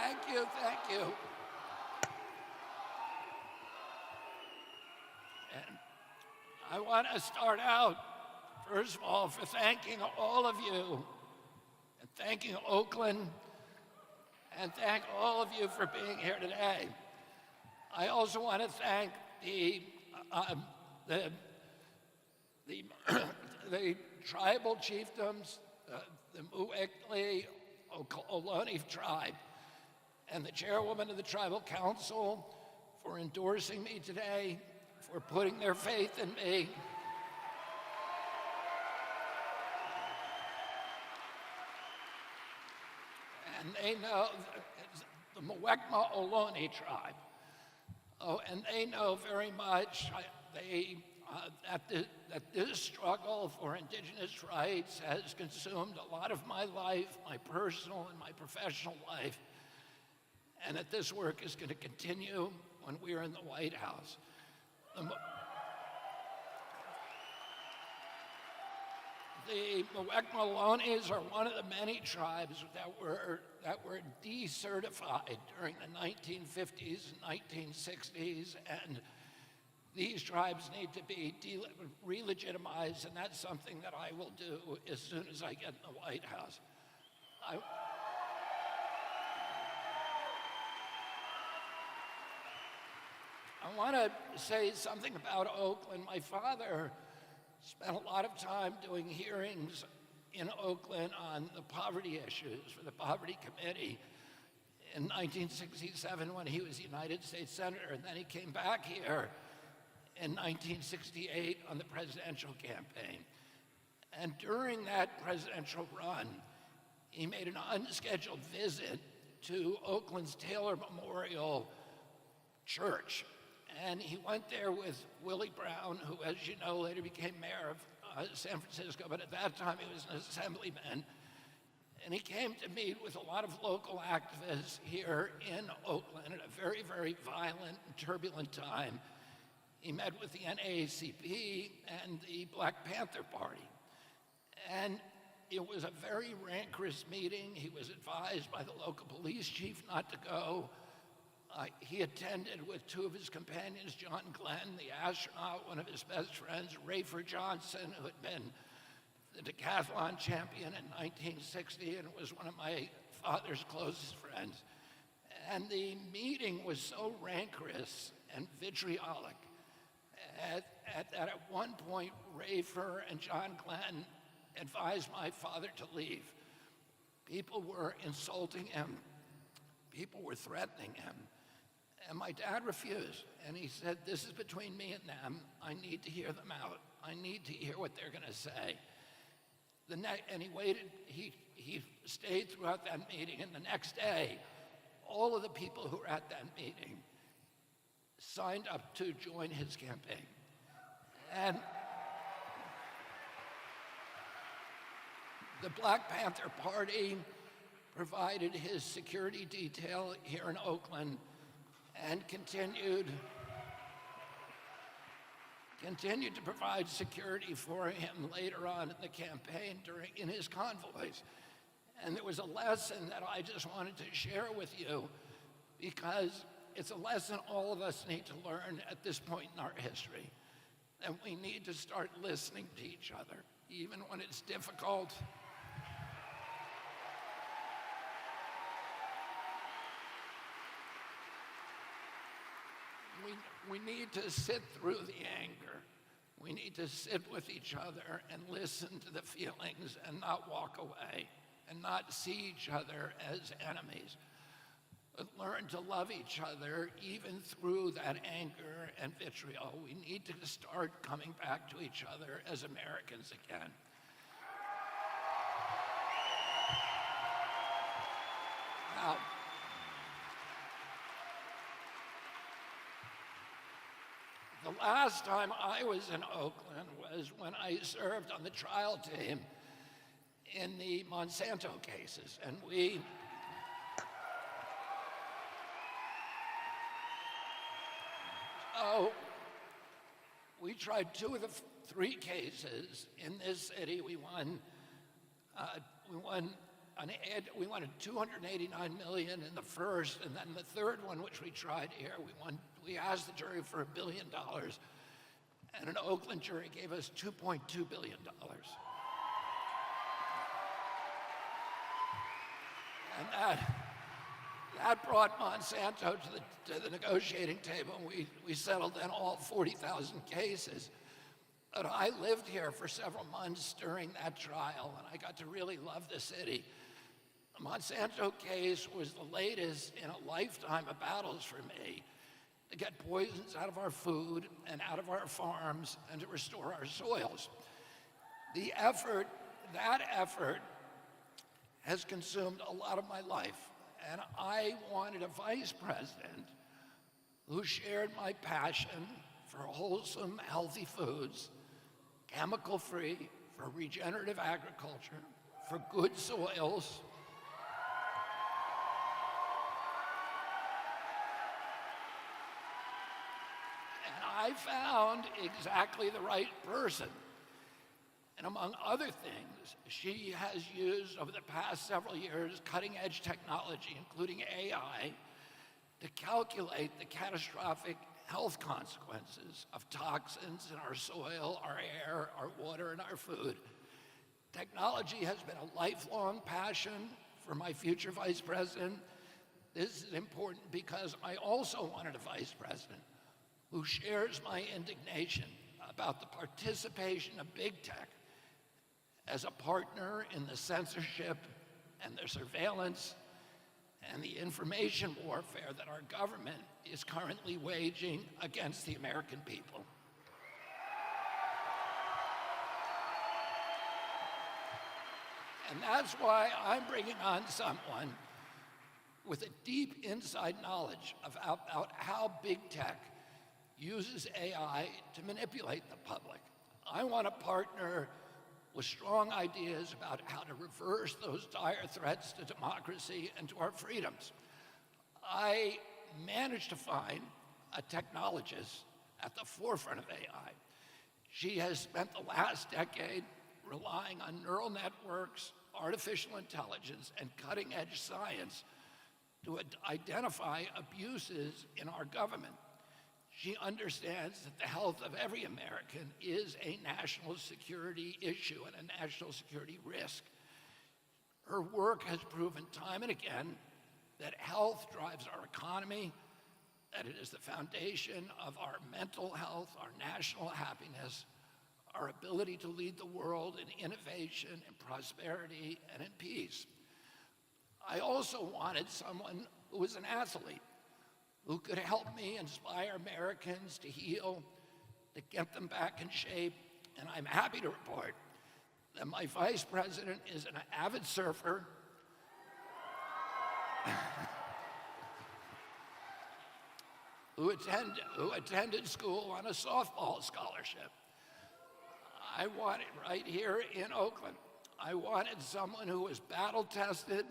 Thank you, thank you. And I want to start out, first of all, for thanking all of you, and thanking Oakland, and thank all of you for being here today. I also want to thank the tribal chiefdoms, the Muwekli Ohlone tribe, and the chairwoman of the tribal council for endorsing me today, for putting their faith in me. And they know, the Muwekma Ohlone tribe. Oh, and they know very much that this struggle for indigenous rights has consumed a lot of my life, my personal and my professional life, and that this work is going to continue when we're in the White House. The Muwekma Ohlone are one of the many tribes that were decertified during the 1950s and 1960s, and these tribes need to be re-legitimized, and that's something that I will do as soon as I get in the White House. I want to say something about Oakland. My father spent a lot of time doing hearings in Oakland on the poverty issues for the Poverty Committee in 1967 when he was United States Senator, and then he came back here in 1968 on the presidential campaign. And during that presidential run, he made an unscheduled visit to Oakland's Taylor Memorial Church. And he went there with Willie Brown, who, as you know, later became mayor of San Francisco, but at that time he was an assemblyman. And he came to meet with a lot of local activists here in Oakland at a very, very violent and turbulent time. He met with the NAACP and the Black Panther Party. And it was a very rancorous meeting. He was advised by the local police chief not to go. He attended with two of his companions, John Glenn, the astronaut, one of his best friends, Rayford Johnson, who had been the decathlon champion in 1960 and was one of my father's closest friends. And the meeting was so rancorous and vitriolic that at one point, Rayford and John Glenn advised my father to leave. People were insulting him. People were threatening him. And my dad refused, and he said, this is between me and them. I need to hear them out. I need to hear what they're gonna say. And he waited, he stayed throughout that meeting, and the next day, all of the people who were at that meeting signed up to join his campaign. And the Black Panther Party provided his security detail here in Oakland and continued to provide security for him later on in the campaign in his convoys. And there was a lesson that I just wanted to share with you because it's a lesson all of us need to learn at this point in our history. And we need to start listening to each other, even when it's difficult. We need to sit through the anger. We need to sit with each other and listen to the feelings and not walk away and not see each other as enemies, but learn to love each other even through that anger and vitriol. We need to start coming back to each other as Americans again. Now, the last time I was in Oakland was when I served on the trial team in the Monsanto cases, and we tried two of the three cases in this city. We won we wanted 289 million in the first, and then the third one, which we tried here, we asked the jury for $1 billion, and an Oakland jury gave us $2.2 billion. And that brought Monsanto to the negotiating table, and we settled then all 40,000 cases. But I lived here for several months during that trial, and I got to really love the city. The Monsanto case was the latest in a lifetime of battles for me to get poisons out of our food and out of our farms and to restore our soils. That effort has consumed a lot of my life, and I wanted a vice president who shared my passion for wholesome, healthy foods, chemical-free, for regenerative agriculture, for good soils, and I found exactly the right person. And among other things, she has used over the past several years cutting-edge technology, including AI, to calculate the catastrophic health consequences of toxins in our soil, our air, our water, and our food. Technology has been a lifelong passion for my future vice president. This is important because I also wanted a vice president who shares my indignation about the participation of big tech as a partner in the censorship and the surveillance and the information warfare that our government is currently waging against the American people. And that's why I'm bringing on someone with a deep inside knowledge about how big tech uses AI to manipulate the public. I want a partner with strong ideas about how to reverse those dire threats to democracy and to our freedoms. I managed to find a technologist at the forefront of AI. She has spent the last decade relying on neural networks, artificial intelligence, and cutting-edge science to identify abuses in our government. She understands that the health of every American is a national security issue and a national security risk. Her work has proven time and again that health drives our economy, that it is the foundation of our mental health, our national happiness, our ability to lead the world in innovation, in prosperity, and in peace. I also wanted someone who was an athlete, who could help me inspire Americans to heal, to get them back in shape. And I'm happy to report that my vice president is an avid surfer, who attended school on a softball scholarship. I wanted, right here in Oakland, I wanted someone who was battle-tested,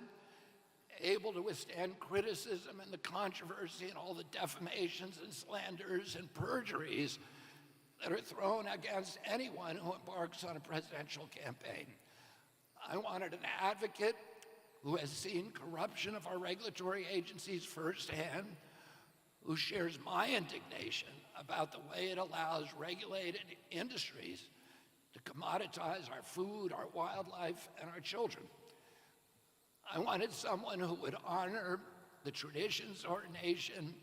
able to withstand criticism and the controversy and all the defamations and slanders and perjuries that are thrown against anyone who embarks on a presidential campaign. I wanted an advocate who has seen corruption of our regulatory agencies firsthand, who shares my indignation about the way it allows regulated industries to commoditize our food, our wildlife, and our children. I wanted someone who would honor the traditions of our nation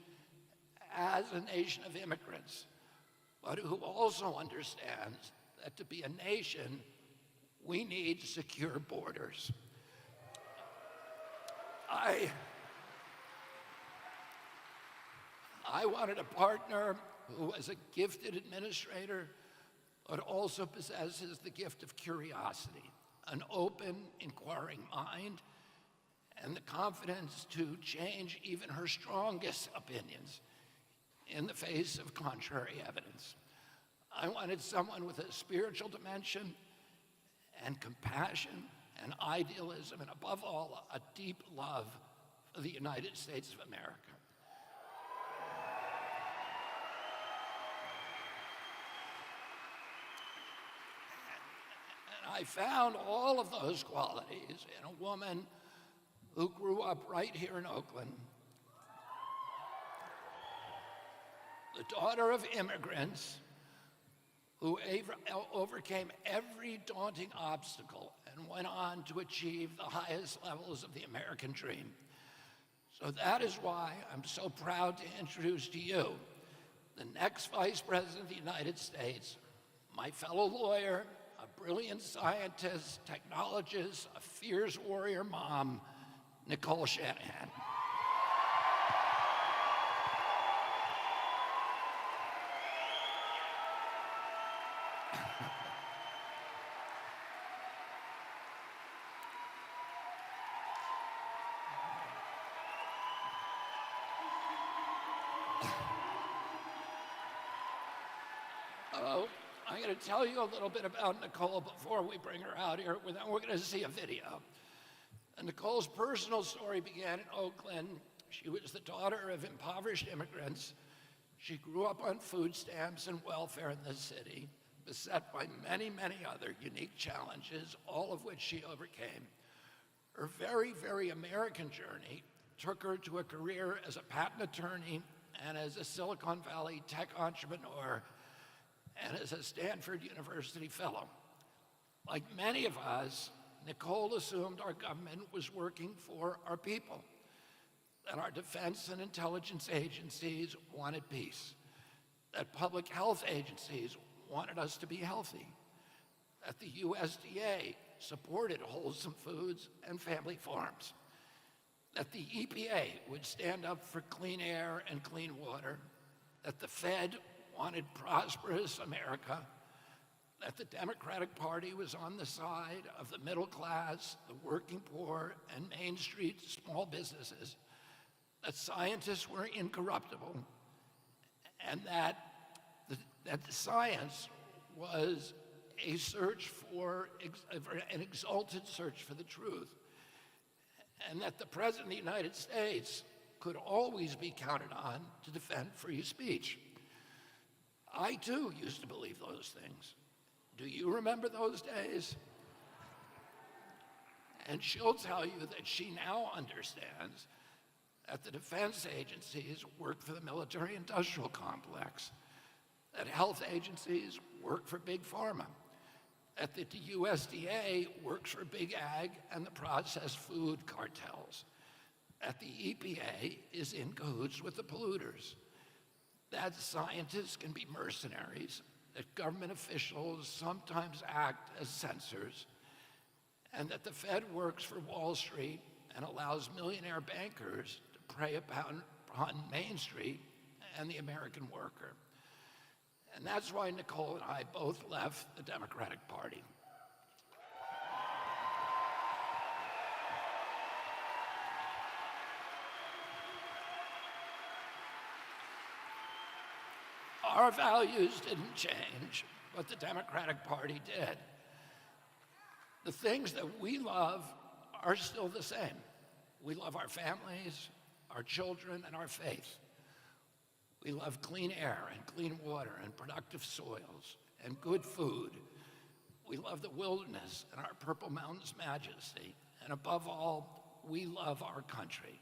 as a nation of immigrants, but who also understands that to be a nation, we need secure borders. I wanted a partner who was a gifted administrator, but also possesses the gift of curiosity, an open, inquiring mind, and the confidence to change even her strongest opinions in the face of contrary evidence. I wanted someone with a spiritual dimension and compassion and idealism, and above all, a deep love for the United States of America. And I found all of those qualities in a woman who grew up right here in Oakland, the daughter of immigrants who overcame every daunting obstacle and went on to achieve the highest levels of the American dream. So that is why I'm so proud to introduce to you the next Vice President of the United States, my fellow lawyer, a brilliant scientist, technologist, a fierce warrior mom, Nicole Shanahan. I'm going to tell you a little bit about Nicole before we bring her out here. Then we're going to see a video. And Nicole's personal story began in Oakland. She was the daughter of impoverished immigrants. She grew up on food stamps and welfare in the city, beset by many, many other unique challenges, all of which she overcame. Her very, very American journey took her to a career as a patent attorney and as a Silicon Valley tech entrepreneur and as a Stanford University fellow. Like many of us, Nicole assumed our government was working for our people, that our defense and intelligence agencies wanted peace, that public health agencies wanted us to be healthy, that the USDA supported wholesome foods and family farms, that the EPA would stand up for clean air and clean water, that the Fed wanted prosperous America, that the Democratic Party was on the side of the middle class, the working poor, and Main Street small businesses, that scientists were incorruptible, and that the science was a search for, an exalted search for the truth, and that the President of the United States could always be counted on to defend free speech. I too used to believe those things. Do you remember those days? And she'll tell you that she now understands that the defense agencies work for the military-industrial complex, that health agencies work for big pharma, that the USDA works for big ag and the processed food cartels, that the EPA is in cahoots with the polluters, that scientists can be mercenaries, that government officials sometimes act as censors, and that the Fed works for Wall Street and allows millionaire bankers to prey upon Main Street and the American worker. And that's why Nicole and I both left the Democratic Party. Our values didn't change, but the Democratic Party did. The things that we love are still the same. We love our families, our children, and our faith. We love clean air and clean water and productive soils and good food. We love the wilderness and our Purple Mountains majesty. And above all, we love our country.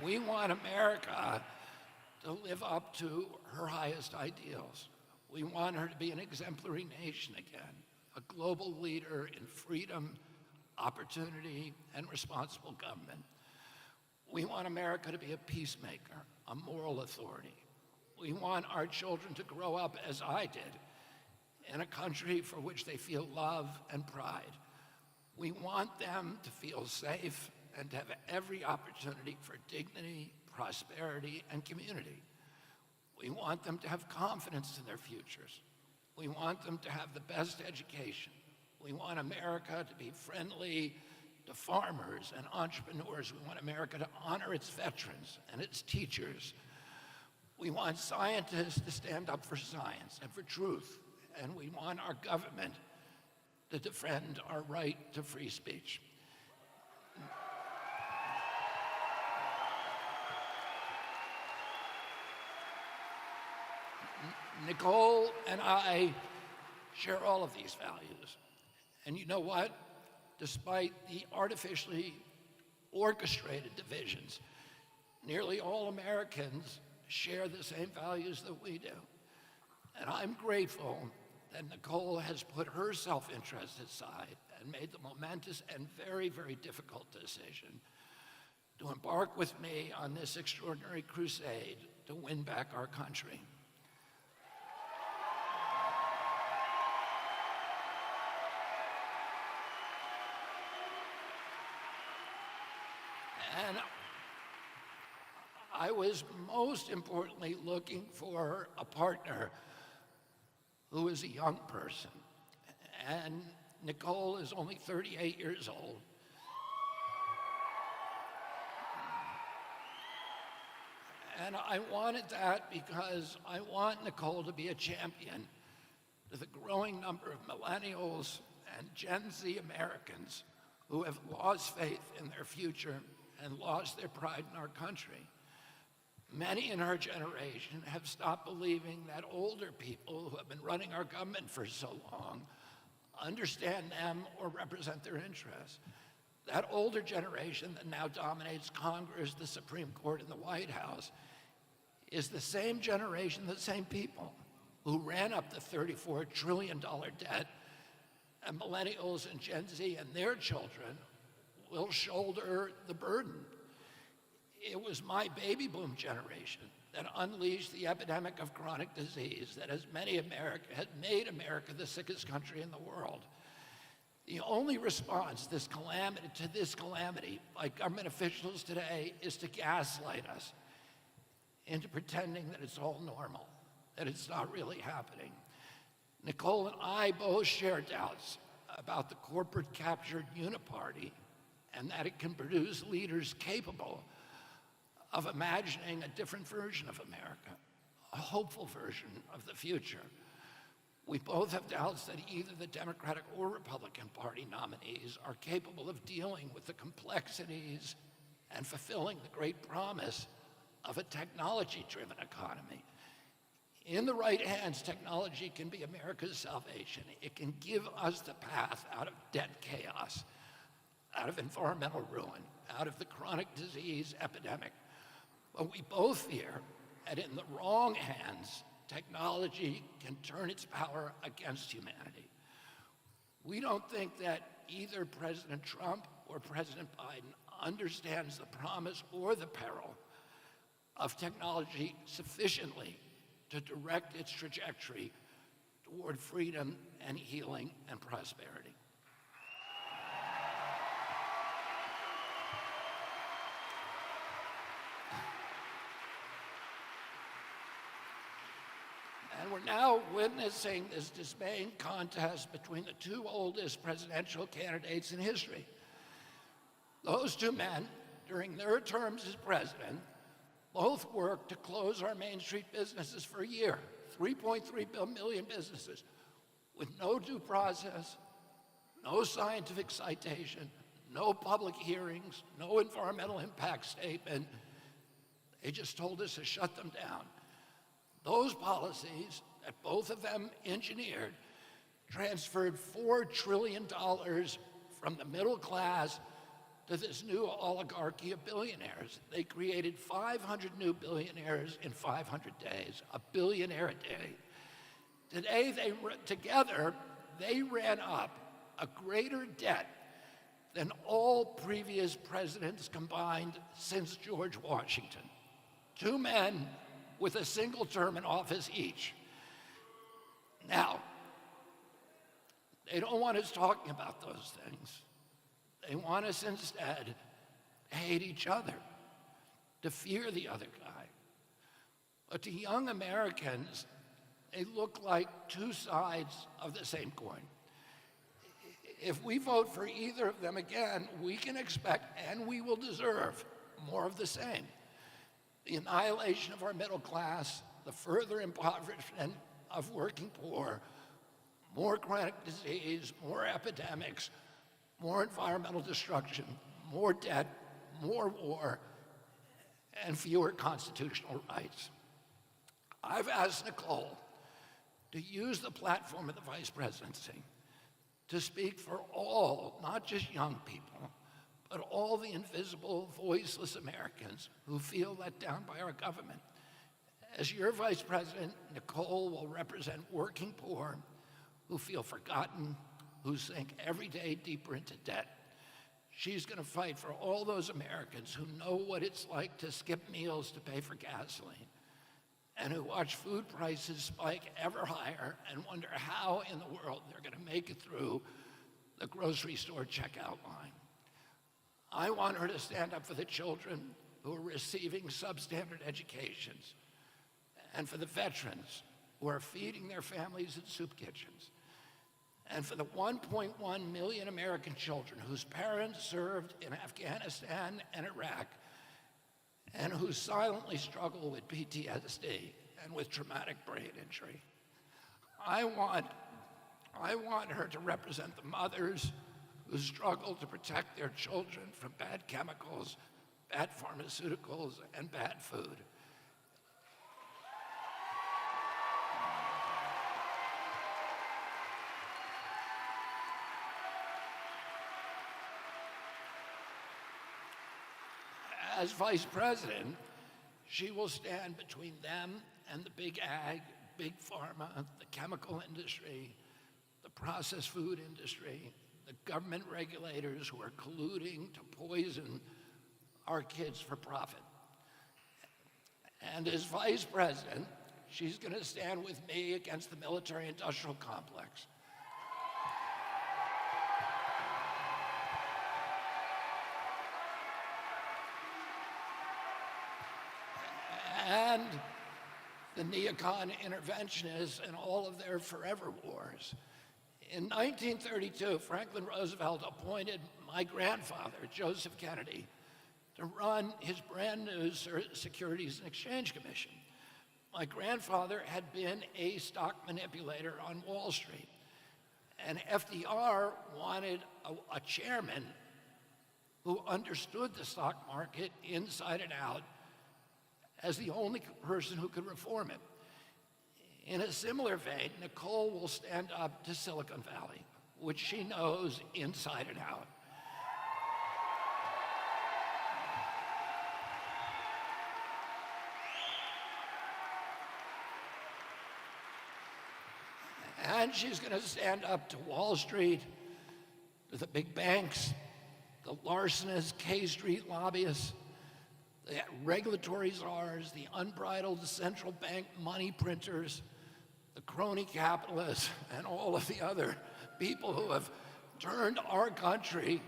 We want America to live up to her highest ideals. We want her to be an exemplary nation again, a global leader in freedom, opportunity, and responsible government. We want America to be a peacemaker, a moral authority. We want our children to grow up, as I did, in a country for which they feel love and pride. We want them to feel safe and to have every opportunity for dignity, prosperity, and community. We want them to have confidence in their futures. We want them to have the best education. We want America to be friendly to farmers and entrepreneurs. We want America to honor its veterans and its teachers. We want scientists to stand up for science and for truth. And we want our government to defend our right to free speech. Nicole and I share all of these values. And you know what? Despite the artificially orchestrated divisions, nearly all Americans share the same values that we do. And I'm grateful that Nicole has put her self-interest aside and made the momentous and very, very difficult decision to embark with me on this extraordinary crusade to win back our country. And I was most importantly looking for a partner who is a young person. And Nicole is only 38 years old. And I wanted that because I want Nicole to be a champion to the growing number of millennials and Gen Z Americans who have lost faith in their future and lost their pride in our country. Many in her generation have stopped believing that older people who have been running our government for so long understand them or represent their interests. That older generation that now dominates Congress, the Supreme Court, and the White House is the same generation, the same people who ran up the $34 trillion debt, and millennials and Gen Z and their children will shoulder the burden. It was my baby boom generation that unleashed the epidemic of chronic disease that has made America the sickest country in the world. The only response to this calamity by government officials today is to gaslight us into pretending that it's all normal, that it's not really happening. Nicole and I both share doubts about the corporate captured uniparty and that it can produce leaders capable of imagining a different version of America, a hopeful version of the future. We both have doubts that either the Democratic or Republican Party nominees are capable of dealing with the complexities and fulfilling the great promise of a technology-driven economy. In the right hands, technology can be America's salvation. It can give us the path out of debt chaos, out of environmental ruin, out of the chronic disease epidemic. But we both fear that in the wrong hands, technology can turn its power against humanity. We don't think that either President Trump or President Biden understands the promise or the peril of technology sufficiently to direct its trajectory toward freedom and healing and prosperity. And we're now witnessing this dismaying contest between the two oldest presidential candidates in history. Those two men, during their terms as president, both worked to close our Main Street businesses for a year, 3.3 million businesses, with no due process, no scientific citation, no public hearings, no environmental impact statement. They just told us to shut them down. Those policies that both of them engineered transferred $4 trillion from the middle class to this new oligarchy of billionaires. They created 500 new billionaires in 500 days, a billionaire a day. Today, together, they ran up a greater debt than all previous presidents combined since George Washington. Two men with a single term in office each. Now, they don't want us talking about those things. They want us instead to hate each other, to fear the other guy. But to young Americans, they look like two sides of the same coin. If we vote for either of them again, we can expect, and we will deserve, more of the same. The annihilation of our middle class, the further impoverishment of working poor, more chronic disease, more epidemics, more environmental destruction, more debt, more war, and fewer constitutional rights. I've asked Nicole to use the platform of the vice presidency to speak for all, not just young people, but all the invisible, voiceless Americans who feel let down by our government. As your vice president, Nicole will represent working poor who feel forgotten, who sink every day deeper into debt. She's going to fight for all those Americans who know what it's like to skip meals to pay for gasoline, and who watch food prices spike ever higher and wonder how in the world they're going to make it through the grocery store checkout line. I want her to stand up for the children who are receiving substandard educations, and for the veterans who are feeding their families in soup kitchens, and for the 1.1 million American children whose parents served in Afghanistan and Iraq, and who silently struggle with PTSD and with traumatic brain injury. I want her to represent the mothers who struggle to protect their children from bad chemicals, bad pharmaceuticals, and bad food. As vice president, she will stand between them and the big ag, big pharma, the chemical industry, the processed food industry, the government regulators who are colluding to poison our kids for profit. And as vice president, she's going to stand with me against the military-industrial complex. And the neocon interventionists and all of their forever wars. In 1932, Franklin Roosevelt appointed my grandfather, Joseph Kennedy, to run his brand new Securities and Exchange Commission. My grandfather had been a stock manipulator on Wall Street, and FDR wanted a chairman who understood the stock market inside and out as the only person who could reform it. In a similar vein, Nicole will stand up to Silicon Valley, which she knows inside and out. And she's going to stand up to Wall Street, to the big banks, the larcenists, K Street lobbyists, the regulatory czars, the unbridled central bank money printers, the crony capitalists, and all of the other people who have turned our country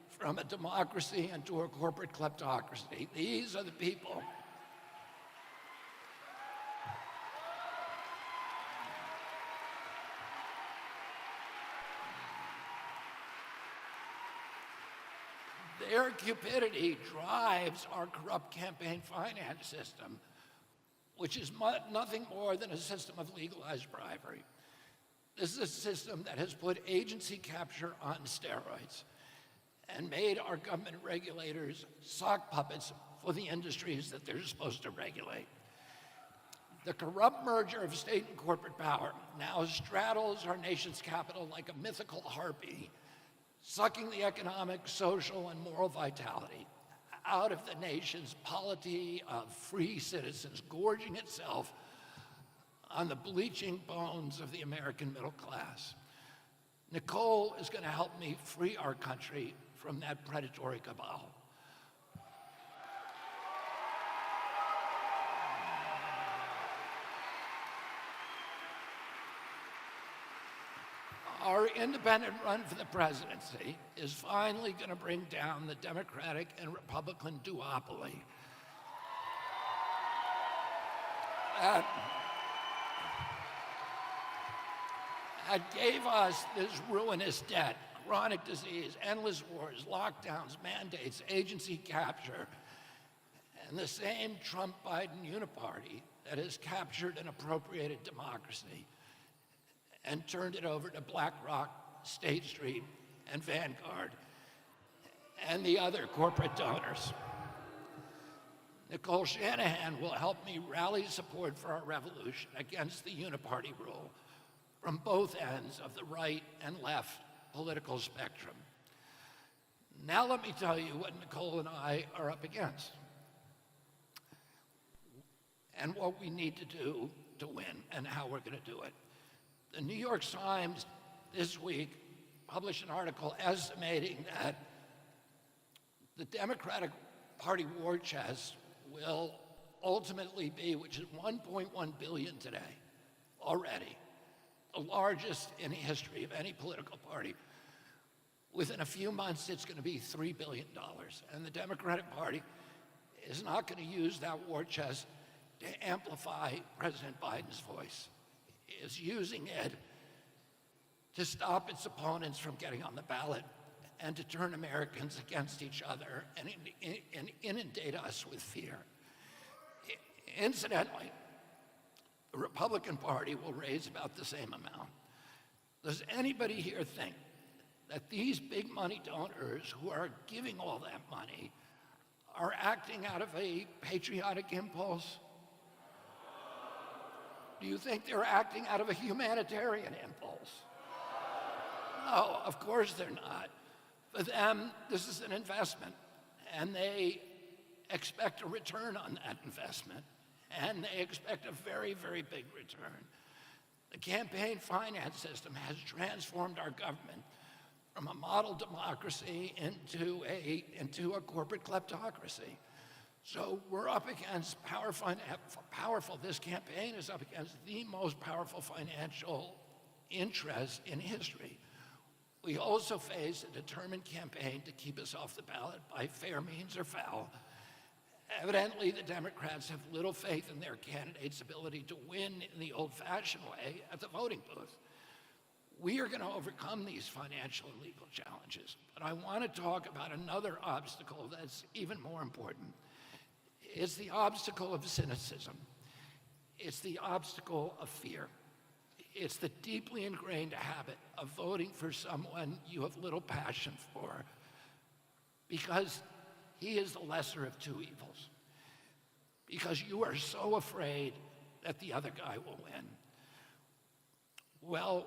from a democracy into a corporate kleptocracy. These are the people. Their cupidity drives our corrupt campaign finance system, which is nothing more than a system of legalized bribery. This is a system that has put agency capture on steroids and made our government regulators sock puppets for the industries that they're supposed to regulate. The corrupt merger of state and corporate power now straddles our nation's capital like a mythical harpy, sucking the economic, social, and moral vitality out of the nation's polity of free citizens, gorging itself on the bleaching bones of the American middle class. Nicole is going to help me free our country from that predatory cabal. Our independent run for the presidency is finally going to bring down the Democratic and Republican duopoly. That gave us this ruinous debt, chronic disease, endless wars, lockdowns, mandates, agency capture, and the same Trump-Biden uniparty that has captured and appropriated democracy and turned it over to BlackRock, State Street, and Vanguard, and the other corporate donors. Nicole Shanahan will help me rally support for our revolution against the uniparty rule, from both ends of the right and left political spectrum. Now let me tell you what Nicole and I are up against and what we need to do to win and how we're going to do it. The New York Times this week published an article estimating that the Democratic Party war chest will ultimately be, which is $1.1 billion today already, the largest in the history of any political party. Within a few months, it's going to be $3 billion. And the Democratic Party is not going to use that war chest to amplify President Biden's voice. It's using it to stop its opponents from getting on the ballot and to turn Americans against each other and inundate us with fear. Incidentally, the Republican Party will raise about the same amount. Does anybody here think that these big money donors who are giving all that money are acting out of a patriotic impulse? Do you think they're acting out of a humanitarian impulse? No, of course they're not. For them, this is an investment, and they expect a return on that investment, and they expect a very, very big return. The campaign finance system has transformed our government from a model democracy into a corporate kleptocracy. So we're up against powerful, this campaign is up against the most powerful financial interest in history. We also face a determined campaign to keep us off the ballot by fair means or foul. Evidently, the Democrats have little faith in their candidate's ability to win in the old-fashioned way at the voting booth. We are going to overcome these financial and legal challenges, but I want to talk about another obstacle that's even more important. It's the obstacle of cynicism. It's the obstacle of fear. It's the deeply ingrained habit of voting for someone you have little passion for because he is the lesser of two evils, because you are so afraid that the other guy will win. Well,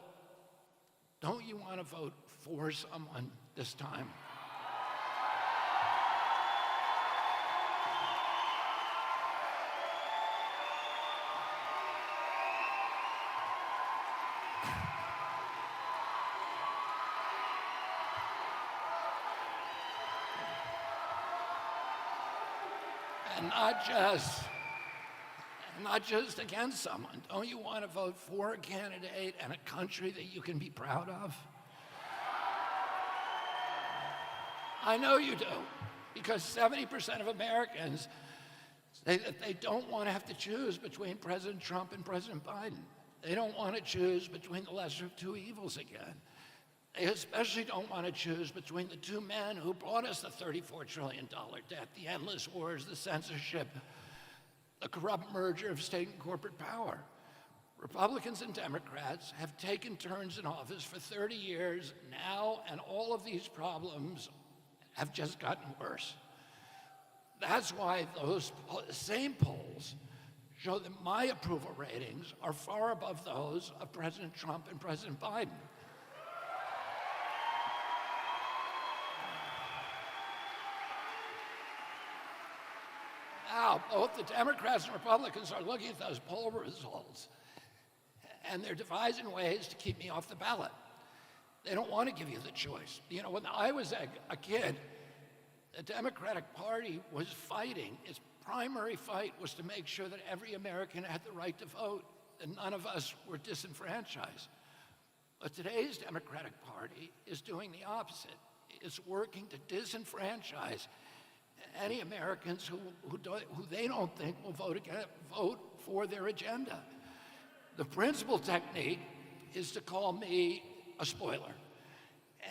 don't you want to vote for someone this time? And not just against someone. Don't you want to vote for a candidate and a country that you can be proud of? I know you do, because 70% of Americans say that they don't want to have to choose between President Trump and President Biden. They don't want to choose between the lesser of two evils again. They especially don't want to choose between the two men who brought us the $34 trillion debt, the endless wars, the censorship, the corrupt merger of state and corporate power. Republicans and Democrats have taken turns in office for 30 years now, and all of these problems have just gotten worse. That's why those same polls show that my approval ratings are far above those of President Trump and President Biden. Now, both the Democrats and Republicans are looking at those poll results, and they're devising ways to keep me off the ballot. They don't want to give you the choice. You know, when I was a kid, the Democratic Party was fighting. Its primary fight was to make sure that every American had the right to vote, and none of us were disenfranchised. But today's Democratic Party is doing the opposite. It's working to disenfranchise any Americans who they don't think will vote for their agenda. The principal technique is to call me a spoiler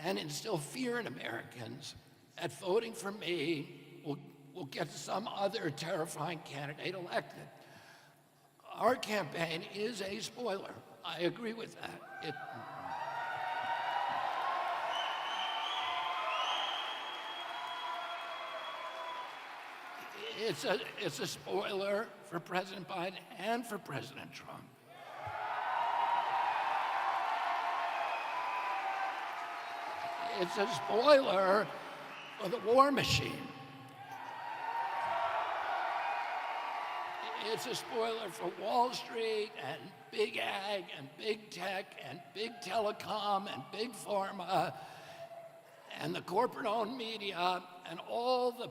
and instill fear in Americans that voting for me will get some other terrifying candidate elected. Our campaign is a spoiler. I agree with that. It's a spoiler for President Biden and for President Trump. It's a spoiler for the war machine. It's a spoiler for Wall Street and big ag and big tech and big telecom and big pharma and the corporate-owned media and all the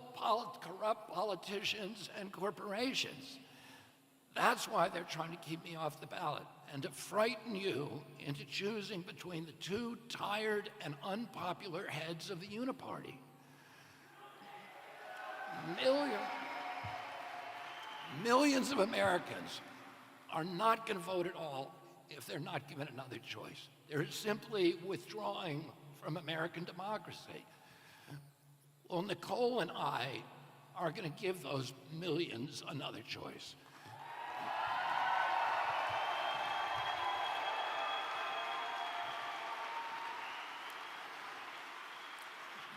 corrupt politicians and corporations. That's why they're trying to keep me off the ballot and to frighten you into choosing between the two tired and unpopular heads of the uniparty. Millions of Americans are not going to vote at all if they're not given another choice. They're simply withdrawing from American democracy. Well, Nicole and I are going to give those millions another choice.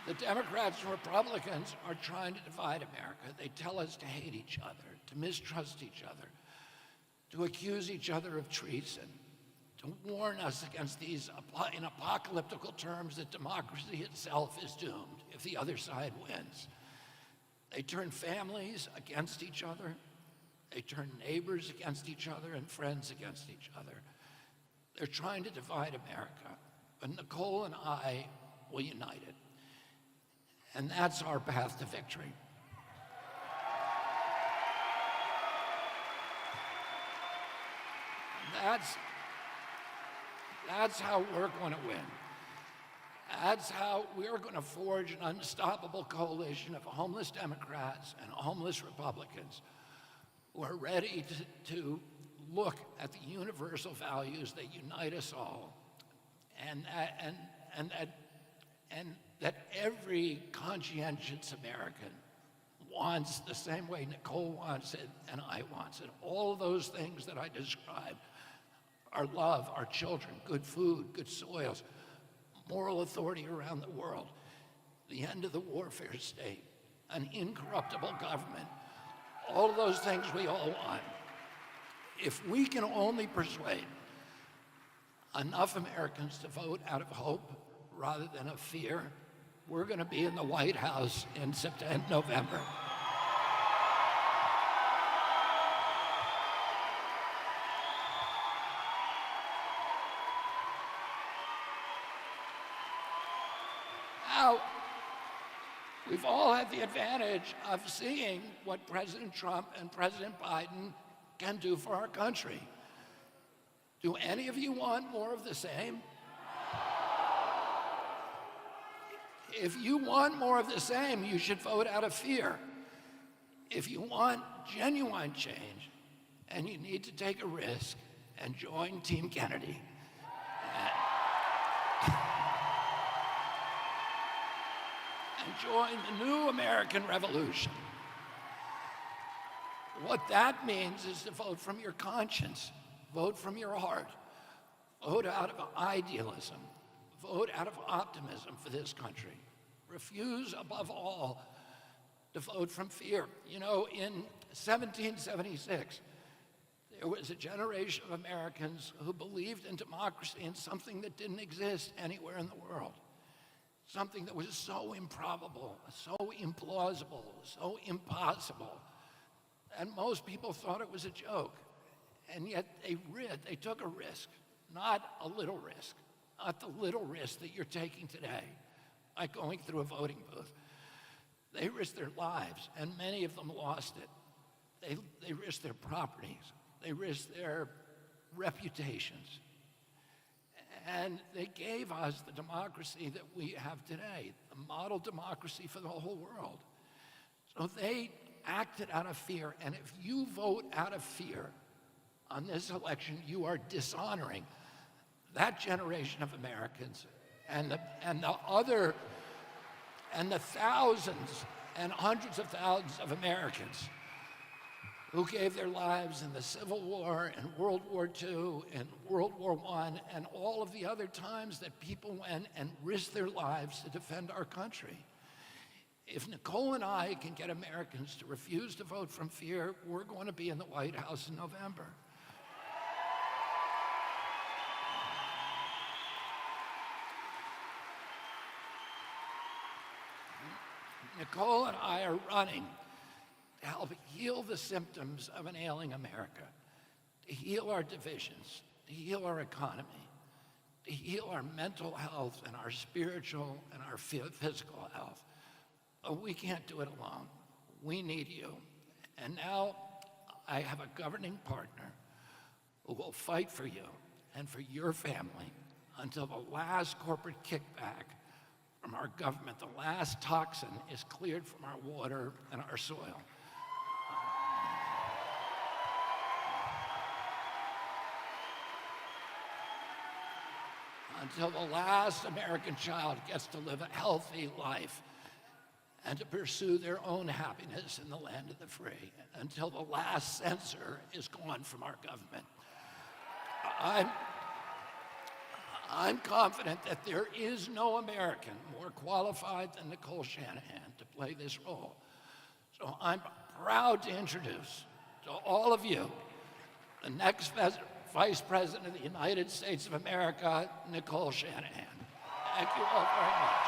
The Democrats and Republicans are trying to divide America. They tell us to hate each other, to mistrust each other, to accuse each other of treason, to warn us against these, in apocalyptical terms, that democracy itself is doomed if the other side wins. They turn families against each other. They turn neighbors against each other and friends against each other. They're trying to divide America, but Nicole and I will unite it. And that's our path to victory. That's how we're going to win. That's how we're going to forge an unstoppable coalition of homeless Democrats and homeless Republicans who are ready to look at the universal values that unite us all, and that every conscientious American wants the same way Nicole wants it and I wants it. All of those things that I described, our love, our children, good food, good soils, moral authority around the world, the end of the warfare state, an incorruptible government, all of those things we all want. If we can only persuade enough Americans to vote out of hope rather than of fear, we're going to be in the White House in November. Now, we've all had the advantage of seeing what President Trump and President Biden can do for our country. Do any of you want more of the same? If you want more of the same, you should vote out of fear. If you want genuine change, and you need to take a risk and join Team Kennedy. And join the new American Revolution. What that means is to vote from your conscience, vote from your heart, vote out of idealism, vote out of optimism for this country. Refuse, above all, to vote from fear. You know, in 1776, there was a generation of Americans who believed in democracy and something that didn't exist anywhere in the world. Something that was so improbable, so implausible, so impossible. And most people thought it was a joke. And yet they took a risk, not a little risk, not the little risk that you're taking today, like going through a voting booth. They risked their lives, and many of them lost it. They risked their properties. They risked their reputations. And they gave us the democracy that we have today, the model democracy for the whole world. So they acted out of fear, and if you vote out of fear on this election, you are dishonoring that generation of Americans and the thousands and hundreds of thousands of Americans who gave their lives in the Civil War and World War II and World War I and all of the other times that people went and risked their lives to defend our country. If Nicole and I can get Americans to refuse to vote from fear, we're going to be in the White House in November. Nicole and I are running to help heal the symptoms of an ailing America, to heal our divisions, to heal our economy, to heal our mental health and our spiritual and our physical health. But we can't do it alone. We need you. And now I have a governing partner who will fight for you and for your family until the last corporate kickback from our government, the last toxin is cleared from our water and our soil. Until the last American child gets to live a healthy life and to pursue their own happiness in the land of the free, until the last censor is gone from our government. I'm confident that there is no American more qualified than Nicole Shanahan to play this role. So I'm proud to introduce to all of you the next Vice President of the United States of America, Nicole Shanahan. Thank you all very much.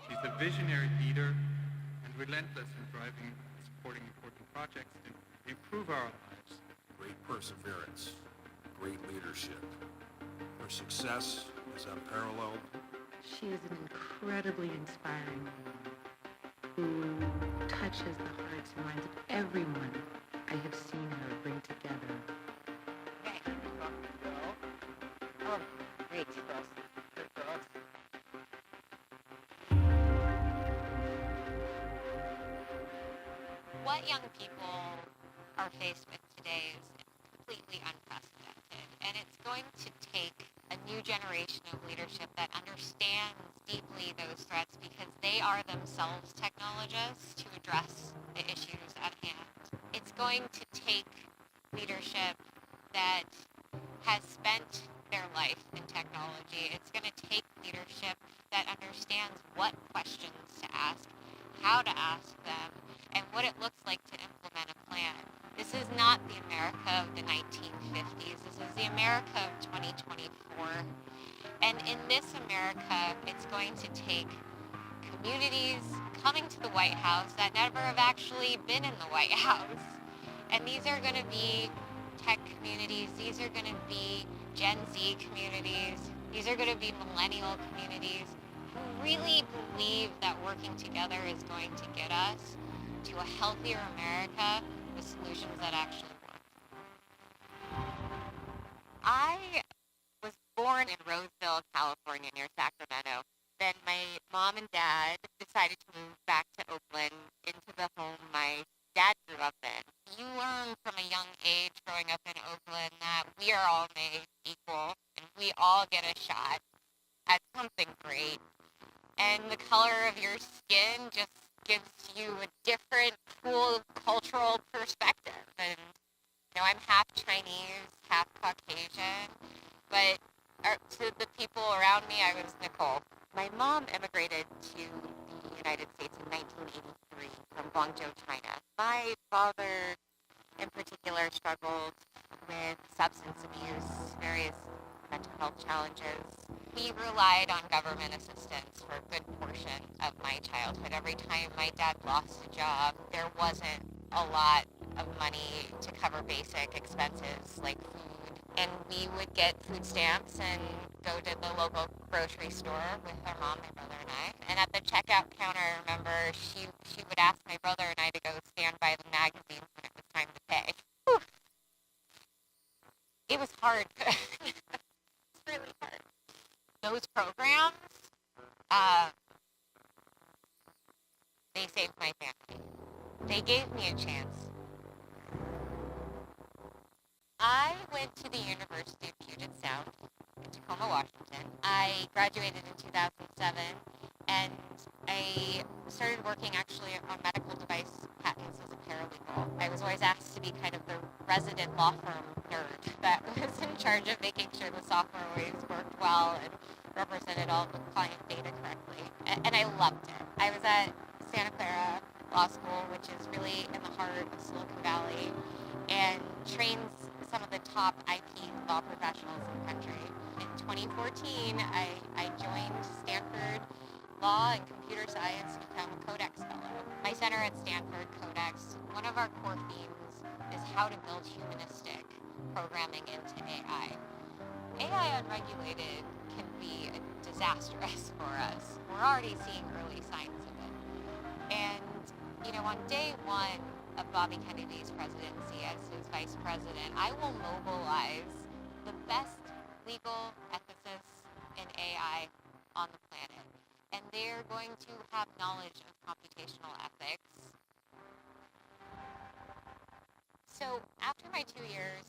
She's a visionary leader and relentless in driving and supporting important projects to improve our lives. Great perseverance, great leadership. Her success is unparalleled. She is an incredibly inspiring woman who touches the hearts and minds of everyone I have seen her bring together. Oh, great. What young people are faced with today is completely unprecedented, and it's going to take a new generation of leadership that understands deeply those threats because they are themselves technologists to address the issues at hand. It's going to take leadership that has spent their life in technology. It's going to take leadership that understands what questions to ask, how to ask them, and what it looks like to implement a plan. This is not the America of the 1950s. This is the America of 2024. And in this America, it's going to take communities coming to the White House that never have actually been in the White House. And these are going to be tech communities. These are going to be Gen Z communities. These are going to be millennial communities who really believe that working together is going to get us to a healthier America with solutions that actually work. I was born in Roseville, California, near Sacramento. Then my mom and dad decided to move back to Oakland into the home my dad grew up in. You learn from a young age growing up in Oakland that we are all made equal and we all get a shot at something great. And the color of your skin just gives you a different, cool cultural perspective. And, you know, I'm half Chinese, half Caucasian, but to the people around me, I was Nicole. My mom immigrated to the United States in 1983 from Guangzhou, China. My father, in particular, struggled with substance abuse, various mental health challenges. We relied on government assistance for a good portion of my childhood. Every time my dad lost a job, there wasn't a lot of money to cover basic expenses like food. And we would get food stamps and go to the local grocery store with our mom, my brother, and I. And at the checkout counter, I remember she would ask my brother and I to go stand by the magazines when it was time to pay. Whew. It was hard. It's really hard. Those programs, they saved my family. They gave me a chance. I went to the University of Puget Sound in Tacoma, Washington. I graduated in 2007, and I started working actually on medical device patents as a paralegal. I was always asked to be kind of the resident law firm nerd that was in charge of making sure the software always worked well and represented all the client data correctly. And I loved it. I was at Santa Clara Law School, which is really in the heart of Silicon Valley, and trains some of the top IP law professionals in the country. In 2014, I joined Stanford Law and Computer Science to become a Codex Fellow. My center at Stanford, Codex, one of our core themes is how to build humanistic programming into AI. AI unregulated can be disastrous for us. We're already seeing early signs of it. And, on day one of Bobby Kennedy's presidency as his vice president, I will mobilize the best legal ethicists in AI on the planet. And they're going to have knowledge of computational ethics. So after my 2 years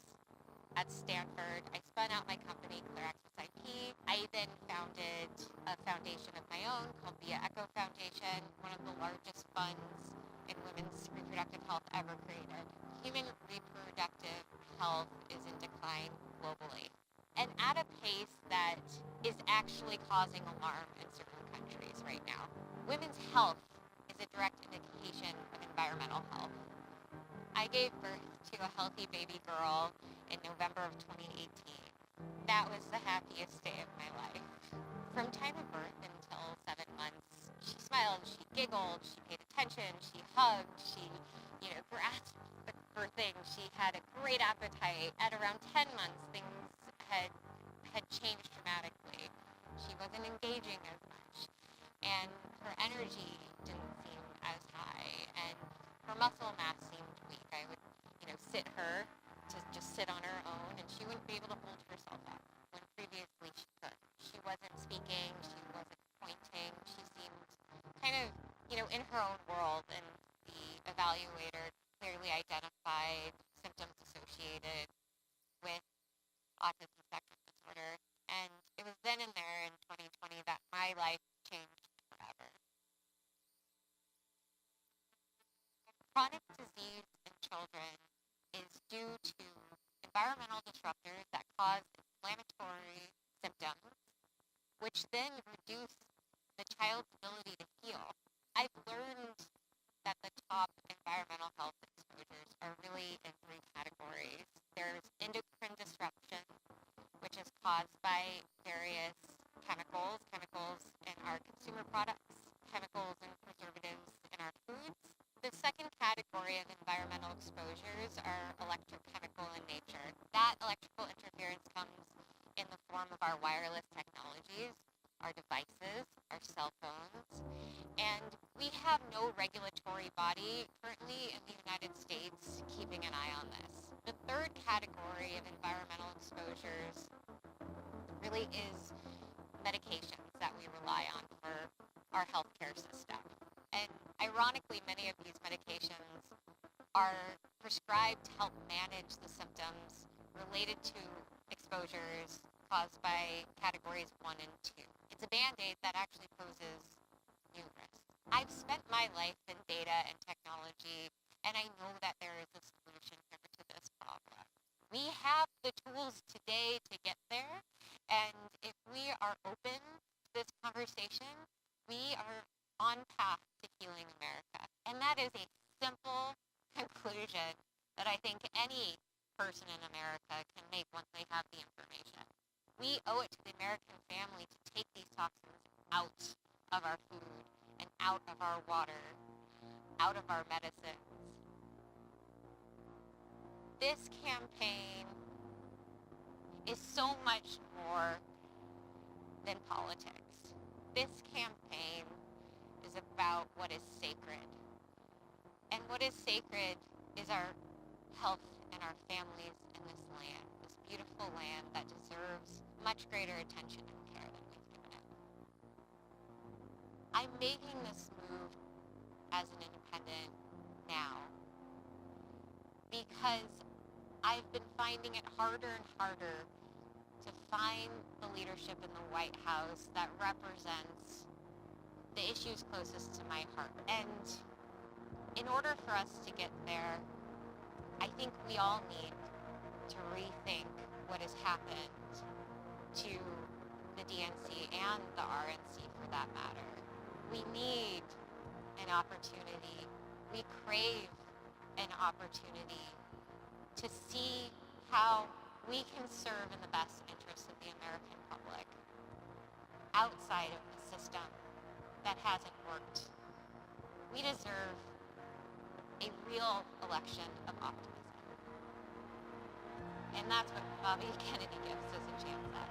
at Stanford, I spun out my company, ClearAccess IP. I then founded a foundation of my own called the Echo Foundation, one of the largest funds in women's reproductive health ever created. Human reproductive health is in decline globally, and at a pace that is actually causing alarm in certain countries right now. Women's health is a direct indication of environmental health. I gave birth to a healthy baby girl in November of 2018. That was the happiest day of my life. From time of birth until 7 months, she smiled, she giggled, she paid attention, she hugged, she, grasped for things. She had a great appetite. At around 10 months, things had changed dramatically. She wasn't engaging as much, and her energy didn't seem as high, and her muscle mass seemed weak. I would, sit her to just sit on her own, and she wouldn't be able to hold herself up when previously she could. She wasn't speaking, she wasn't pointing, she seemed kind of, in her own world, and the evaluator clearly identified symptoms associated with autism spectrum disorder. And it was then and there in 2020 that my life changed forever. Chronic disease in children is due to environmental disruptors that cause inflammatory symptoms, which then reduce the child's ability to heal. I've learned that the top environmental health exposures are really in 3 categories. There's endocrine disruption, which is caused by various chemicals in our consumer products, chemicals and preservatives in our foods. The second category of environmental exposures are electrochemical in nature. That electrical interference comes in the form of our wireless technologies, our devices, our cell phones, and we have no regulatory body currently in the United States keeping an eye on this. The third category of environmental exposures really is medications that we rely on for our healthcare system. And ironically, many of these medications are prescribed to help manage the symptoms related to exposures caused by categories 1 and 2. It's a Band-Aid that actually poses new risks. I've spent my life in data and technology, and I know that there is a solution here to this problem. We have the tools today to get there, and if we are open to this conversation, we are on path to healing America. And that is a simple conclusion that I think any person in America can make once they have the information. We owe it to the American family to take these toxins out of our food and out of our water, out of our medicines. This campaign is so much more than politics. This campaign is about what is sacred. And what is sacred is our health and our families in this land, this beautiful land that deserves much greater attention and care than we've given it. I'm making this move as an independent now because I've been finding it harder and harder to find the leadership in the White House that represents the issues closest to my heart. And in order for us to get there, I think we all need to rethink what has happened to the DNC and the RNC for that matter. We need an opportunity. We crave an opportunity to see how we can serve in the best interests of the American public outside of the system that hasn't worked. We deserve a real election of optimism. And that's what Bobby Kennedy gives us a chance at.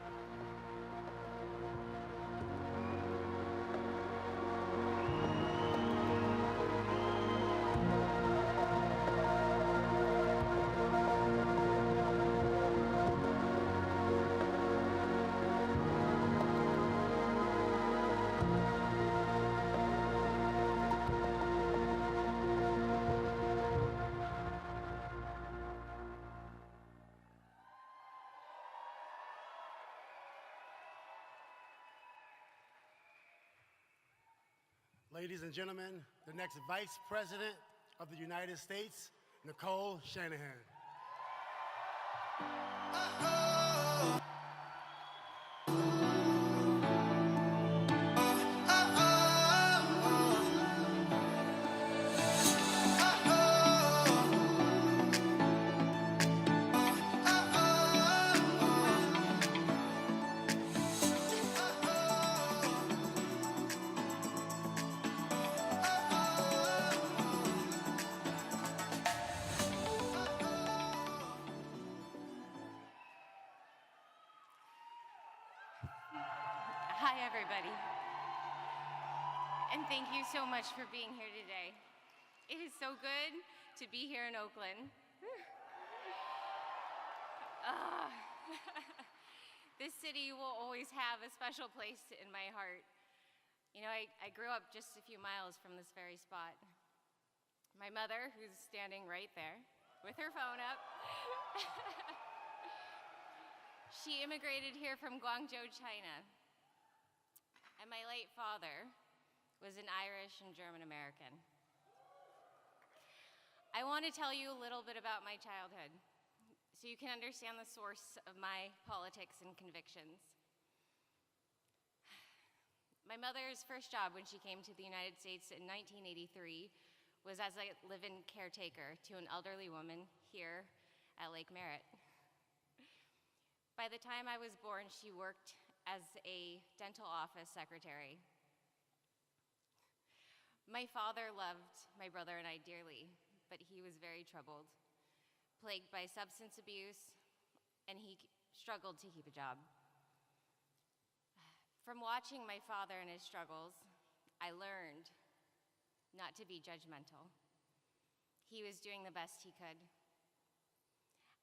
Ladies and gentlemen, the next Vice President of the United States, Nicole Shanahan. Hi, everybody. And thank you so much for being here today. It is so good to be here in Oakland. This city will always have a special place in my heart. You know, I grew up just a few miles from this very spot. My mother, who's standing right there with her phone up, she immigrated here from Guangzhou, China. And my late father was an Irish and German American. I want to tell you a little bit about my childhood so you can understand the source of my politics and convictions. My mother's first job when she came to the United States in 1983 was as a live-in caretaker to an elderly woman here at Lake Merritt. By the time I was born, she worked as a dental office secretary. My father loved my brother and I dearly, but he was very troubled, plagued by substance abuse, and he struggled to keep a job. From watching my father and his struggles, I learned not to be judgmental. He was doing the best he could.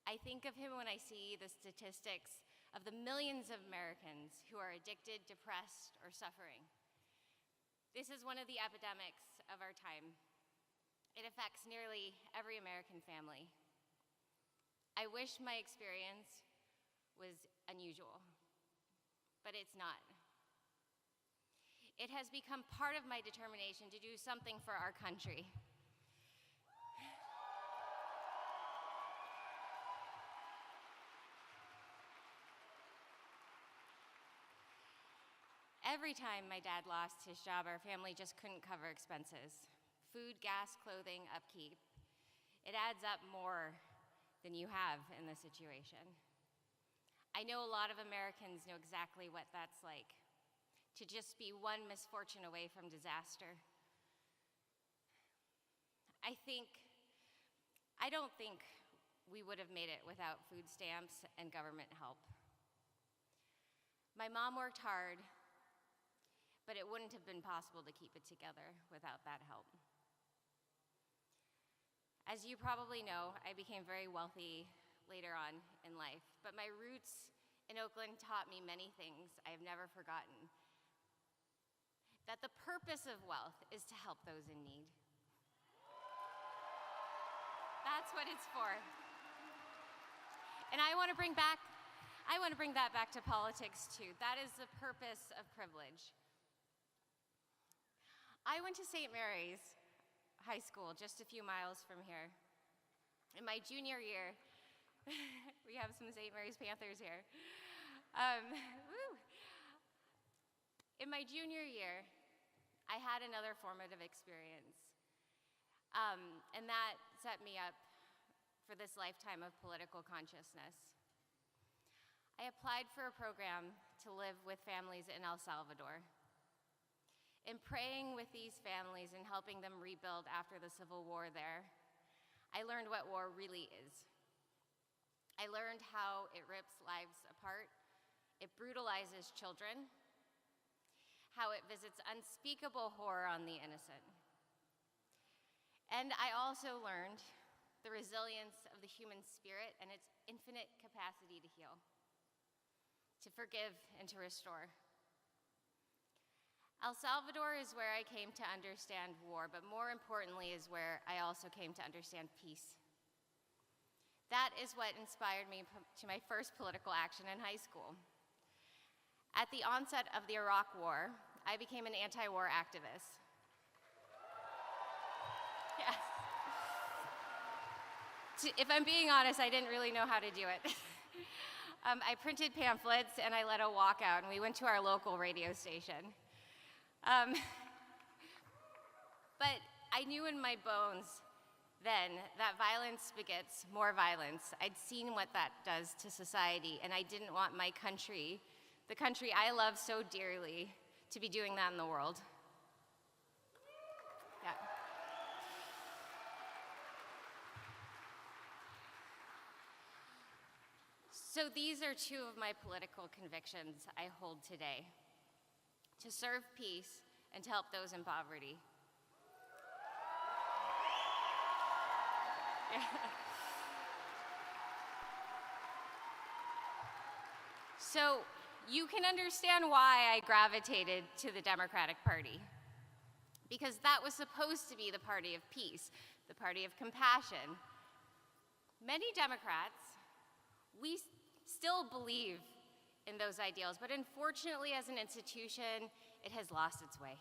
I think of him when I see the statistics of the millions of Americans who are addicted, depressed, or suffering. This is one of the epidemics of our time. It affects nearly every American family. I wish my experience was unusual, but it's not. It has become part of my determination to do something for our country. Every time my dad lost his job, our family just couldn't cover expenses. Food, gas, clothing, upkeep. It adds up more than you have in this situation. I know a lot of Americans know exactly what that's like, to just be one misfortune away from disaster. I don't think we would have made it without food stamps and government help. My mom worked hard, but it wouldn't have been possible to keep it together without that help. As you probably know, I became very wealthy later on in life, but my roots in Oakland taught me many things I have never forgotten. That the purpose of wealth is to help those in need. That's what it's for. And I want to bring that back to politics too. That is the purpose of privilege. I went to St. Mary's High School, just a few miles from here. In my junior year, we have some St. Mary's Panthers here. In my junior year, I had another formative experience, and that set me up for this lifetime of political consciousness. I applied for a program to live with families in El Salvador. In praying with these families and helping them rebuild after the civil war there, I learned what war really is. I learned how it rips lives apart, it brutalizes children, how it visits unspeakable horror on the innocent. And I also learned the resilience of the human spirit and its infinite capacity to heal, to forgive and to restore. El Salvador is where I came to understand war, but more importantly is where I also came to understand peace. That is what inspired me to my first political action in high school. At the onset of the Iraq War, I became an anti-war activist. Yes. If I'm being honest, I didn't really know how to do it. I printed pamphlets and I led a walkout, and we went to our local radio station. But I knew in my bones then that violence begets more violence. I'd seen what that does to society, and I didn't want my country, the country I love so dearly, to be doing that in the world. Yeah. So these are two of my political convictions I hold today: to serve peace and to help those in poverty. Yeah. So you can understand why I gravitated to the Democratic Party, because that was supposed to be the party of peace, the party of compassion. Many Democrats, we still believe in those ideals, but unfortunately as an institution, it has lost its way.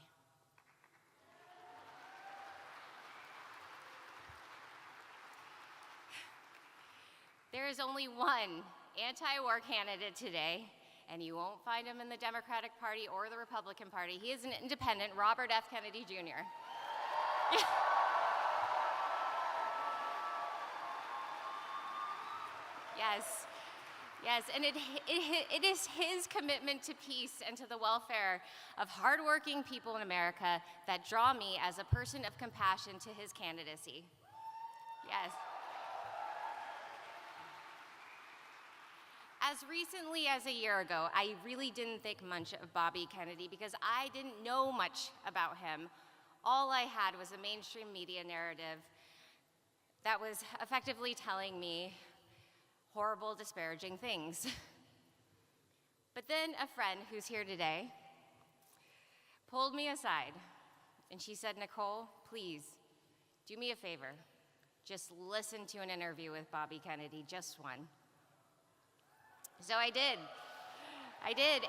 There is only one anti-war candidate today, and you won't find him in the Democratic Party or the Republican Party. He is an independent, Robert F. Kennedy Jr. Yes, and it is his commitment to peace and to the welfare of hardworking people in America that draw me as a person of compassion to his candidacy. Yes. As recently as a year ago, I really didn't think much of Bobby Kennedy because I didn't know much about him. All I had was a mainstream media narrative that was effectively telling me horrible, disparaging things. But then a friend who's here today pulled me aside and she said, "Nicole, please do me a favor. Just listen to an interview with Bobby Kennedy, just one." So I did,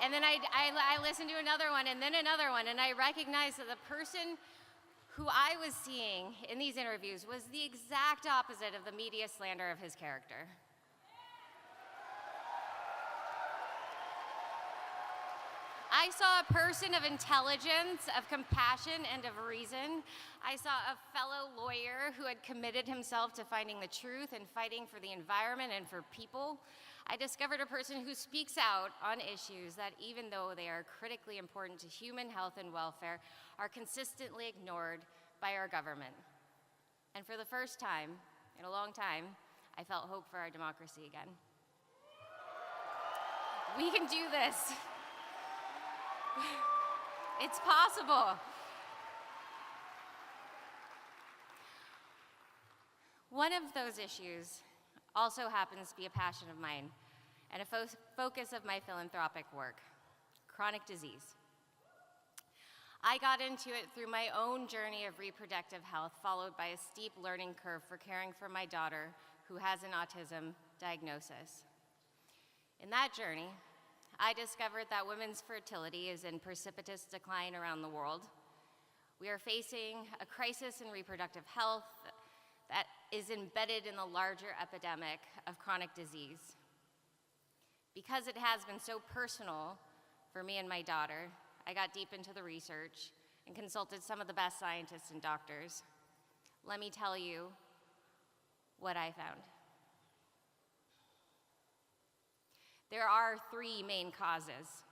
and then I listened to another one, and then another one, and I recognized that the person who I was seeing in these interviews was the exact opposite of the media slander of his character. I saw a person of intelligence, of compassion, and of reason. I saw a fellow lawyer who had committed himself to finding the truth and fighting for the environment and for people. I discovered a person who speaks out on issues that, even though they are critically important to human health and welfare, are consistently ignored by our government. And for the first time in a long time, I felt hope for our democracy again. We can do this. It's possible. One of those issues also happens to be a passion of mine and a focus of my philanthropic work: chronic disease. I got into it through my own journey of reproductive health, followed by a steep learning curve for caring for my daughter, who has an autism diagnosis. In that journey, I discovered that women's fertility is in precipitous decline around the world. We are facing a crisis in reproductive health that is embedded in the larger epidemic of chronic disease. Because it has been so personal for me and my daughter, I got deep into the research and consulted some of the best scientists and doctors. Let me tell you what I found. There are 3 main causes.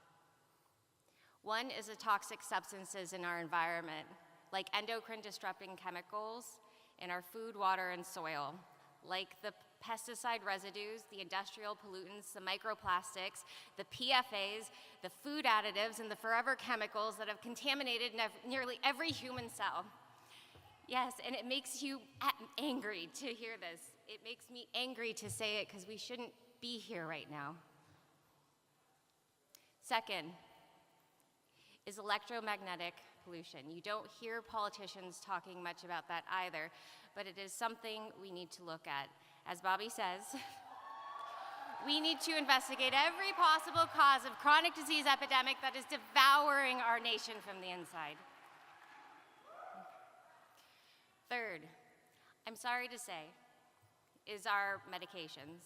One is the toxic substances in our environment, like endocrine disrupting chemicals in our food, water, and soil, like the pesticide residues, the industrial pollutants, the microplastics, the PFAs, the food additives, and the forever chemicals that have contaminated nearly every human cell. Yes, and it makes you angry to hear this. It makes me angry to say it because we shouldn't be here right now. Second is electromagnetic pollution. You don't hear politicians talking much about that either, but it is something we need to look at. As Bobby says, we need to investigate every possible cause of chronic disease epidemic that is devouring our nation from the inside. Third, I'm sorry to say, is our medications.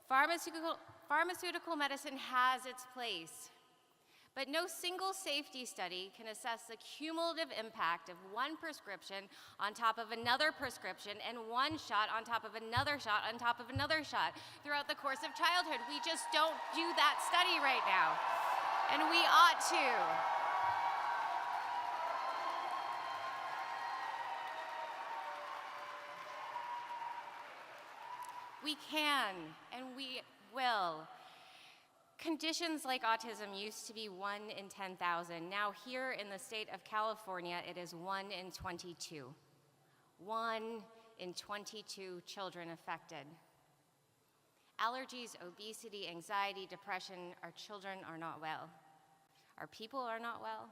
Pharmaceutical medicine has its place, but no single safety study can assess the cumulative impact of one prescription on top of another prescription and one shot on top of another shot on top of another shot throughout the course of childhood. We just don't do that study right now, and we ought to. We can, and we will. Conditions like autism used to be 1 in 10,000. Now here in the state of California, it is 1 in 22. 1 in 22 children affected. Allergies, obesity, anxiety, depression, our children are not well. Our people are not well,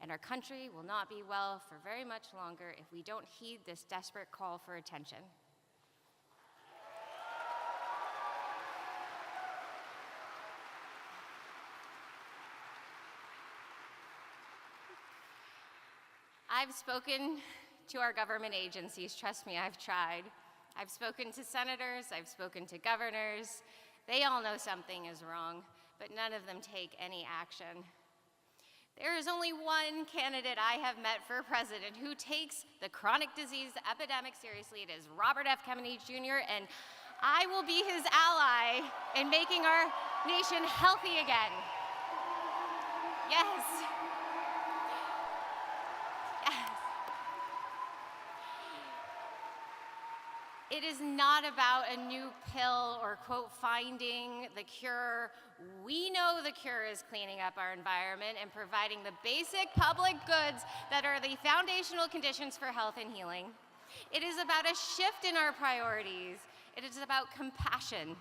and our country will not be well for very much longer if we don't heed this desperate call for attention. I've spoken to our government agencies. Trust me, I've tried. I've spoken to senators, I've spoken to governors. They all know something is wrong, but none of them take any action. There is only one candidate I have met for president who takes the chronic disease epidemic seriously. It is Robert F. Kennedy Jr., and I will be his ally in making our nation healthy again. Yes. It is not about a new pill or, quote, finding the cure. We know the cure is cleaning up our environment and providing the basic public goods that are the foundational conditions for health and healing. It is about a shift in our priorities. It is about compassion.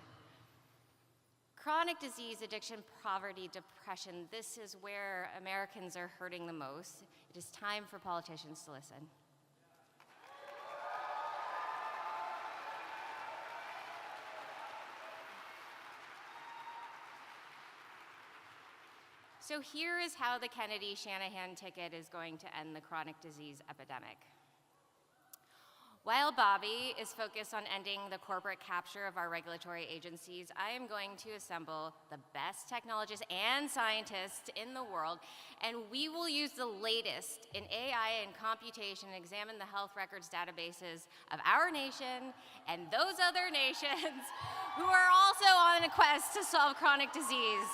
Chronic disease, addiction, poverty, depression, this is where Americans are hurting the most. It is time for politicians to listen. So here is how the Kennedy-Shanahan ticket is going to end the chronic disease epidemic. While Bobby is focused on ending the corporate capture of our regulatory agencies, I am going to assemble the best technologists and scientists in the world, and we will use the latest in AI and computation and examine the health records databases of our nation and those other nations who are also on a quest to solve chronic disease.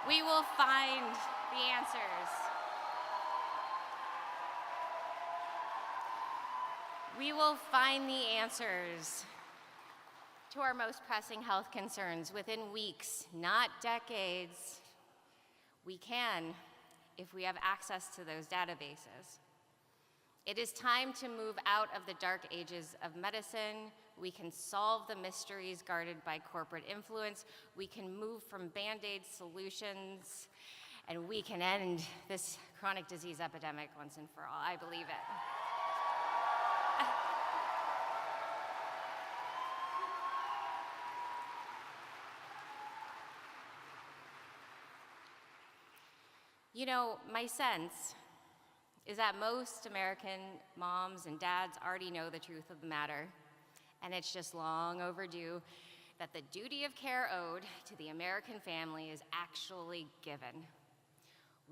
We will find the answers. We will find the answers to our most pressing health concerns within weeks, not decades. We can, if we have access to those databases. It is time to move out of the dark ages of medicine. We can solve the mysteries guarded by corporate influence. We can move from Band-Aid solutions, and we can end this chronic disease epidemic once and for all. I believe it. You know, my sense is that most American moms and dads already know the truth of the matter, and it's just long overdue that the duty of care owed to the American family is actually given.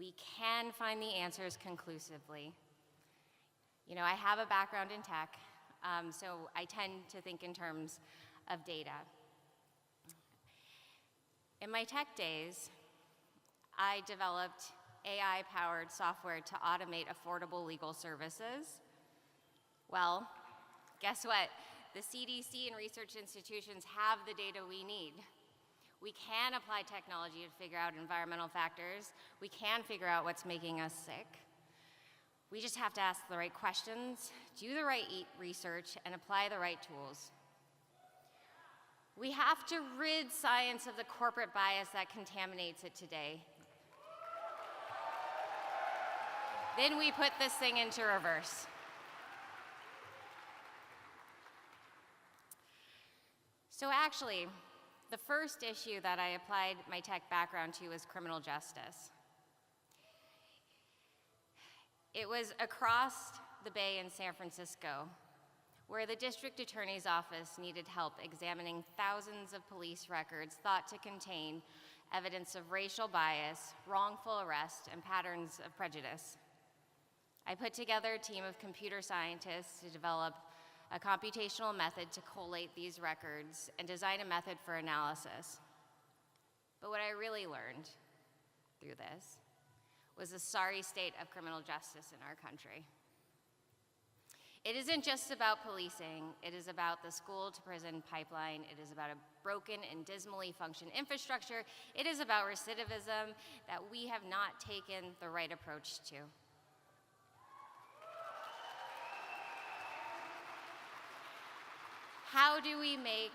We can find the answers conclusively. You know, I have a background in tech, so I tend to think in terms of data. In my tech days, I developed AI-powered software to automate affordable legal services. Well, guess what? The CDC and research institutions have the data we need. We can apply technology to figure out environmental factors. We can figure out what's making us sick. We just have to ask the right questions, do the right research, and apply the right tools. We have to rid science of the corporate bias that contaminates it today. Then we put this thing into reverse. So actually, the first issue that I applied my tech background to was criminal justice. It was across the bay in San Francisco, where the district attorney's office needed help examining thousands of police records thought to contain evidence of racial bias, wrongful arrest, and patterns of prejudice. I put together a team of computer scientists to develop a computational method to collate these records and design a method for analysis. But what I really learned through this was the sorry state of criminal justice in our country. It isn't just about policing, it is about the school to prison pipeline, it is about a broken and dismally functioning infrastructure, it is about recidivism that we have not taken the right approach to. How do we make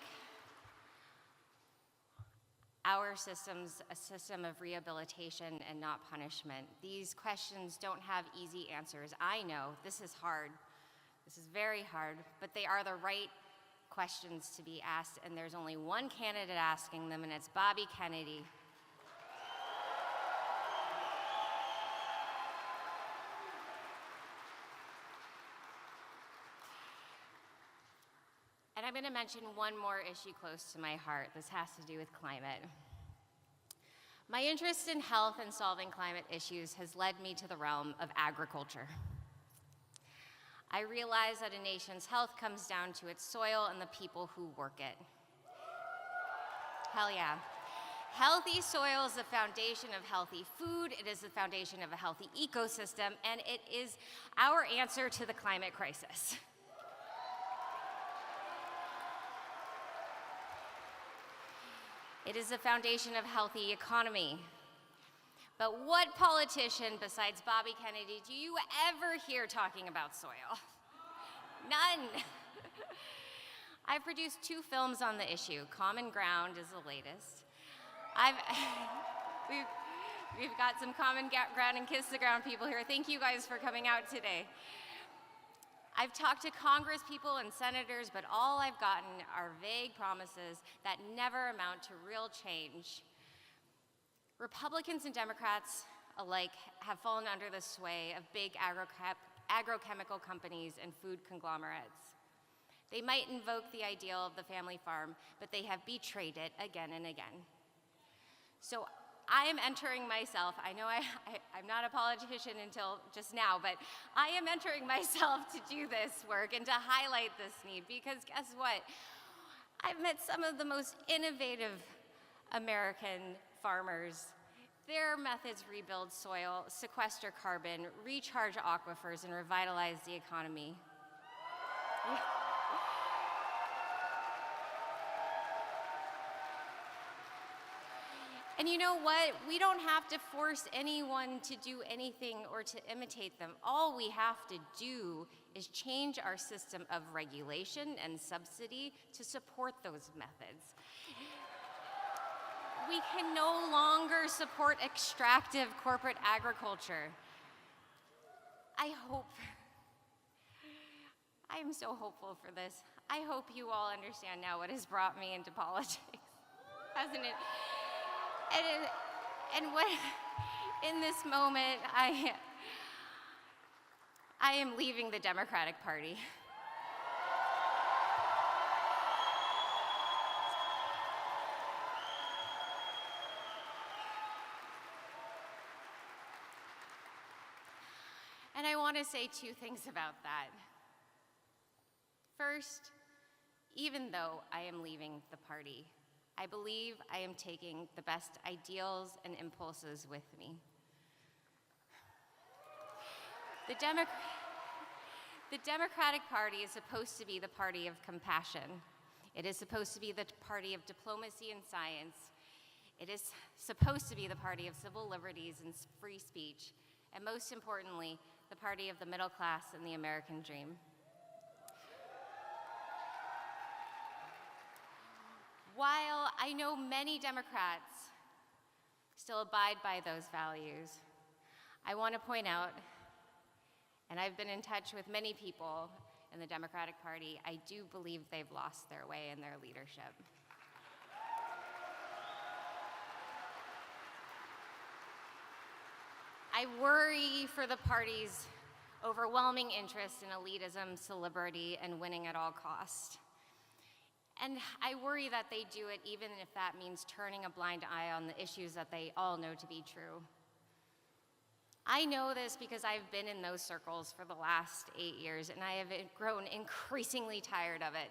our systems a system of rehabilitation and not punishment? These questions don't have easy answers. I know this is hard. This is very hard, but they are the right questions to be asked, and there's only one candidate asking them, and it's Bobby Kennedy. And I'm going to mention one more issue close to my heart. This has to do with climate. My interest in health and solving climate issues has led me to the realm of agriculture. I realize that a nation's health comes down to its soil and the people who work it. Hell yeah. Healthy soil is the foundation of healthy food, it is the foundation of a healthy ecosystem, and it is our answer to the climate crisis. It is the foundation of a healthy economy. But what politician besides Bobby Kennedy do you ever hear talking about soil? None. I've produced 2 films on the issue. Common Ground is the latest. We've got some Common Ground and Kiss the Ground people here. Thank you guys for coming out today. I've talked to Congress people and senators, but all I've gotten are vague promises that never amount to real change. Republicans and Democrats alike have fallen under the sway of big agrochemical companies and food conglomerates. They might invoke the ideal of the family farm, but they have betrayed it again and again. So I am entering myself, I know I'm not a politician until just now, but I am entering myself to do this work and to highlight this need, because guess what? I've met some of the most innovative American farmers. Their methods rebuild soil, sequester carbon, recharge aquifers, and revitalize the economy. And you know what? We don't have to force anyone to do anything or to imitate them. All we have to do is change our system of regulation and subsidy to support those methods. We can no longer support extractive corporate agriculture. I am so hopeful for this. I hope you all understand now what has brought me into politics, hasn't it? And what, in this moment, I am leaving the Democratic Party. And I want to say two things about that. First, even though I am leaving the party, I believe I am taking the best ideals and impulses with me. The Democratic Party is supposed to be the party of compassion. It is supposed to be the party of diplomacy and science. It is supposed to be the party of civil liberties and free speech, and most importantly, the party of the middle class and the American dream. While I know many Democrats still abide by those values, I want to point out, and I've been in touch with many people in the Democratic Party, I do believe they've lost their way in their leadership. I worry for the party's overwhelming interest in elitism, celebrity, and winning at all costs. And I worry that they do it even if that means turning a blind eye on the issues that they all know to be true. I know this because I've been in those circles for the last 8 years, and I have grown increasingly tired of it.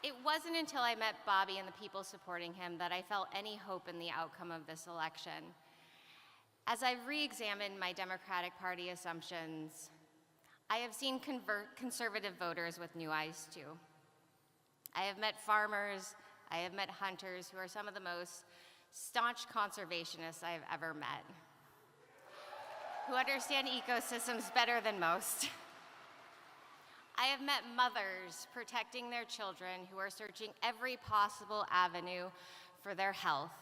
It wasn't until I met Bobby and the people supporting him that I felt any hope in the outcome of this election. As I've re-examined my Democratic Party assumptions, I have seen conservative voters with new eyes too. I have met farmers, I have met hunters who are some of the most staunch conservationists I have ever met, who understand ecosystems better than most. I have met mothers protecting their children who are searching every possible avenue for their health.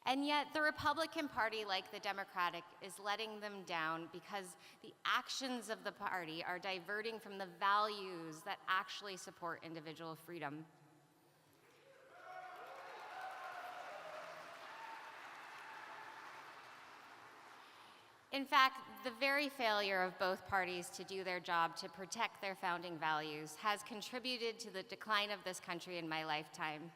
And yet the Republican Party, like the Democratic, is letting them down because the actions of the party are diverting from the values that actually support individual freedom. In fact, the very failure of both parties to do their job to protect their founding values has contributed to the decline of this country in my lifetime.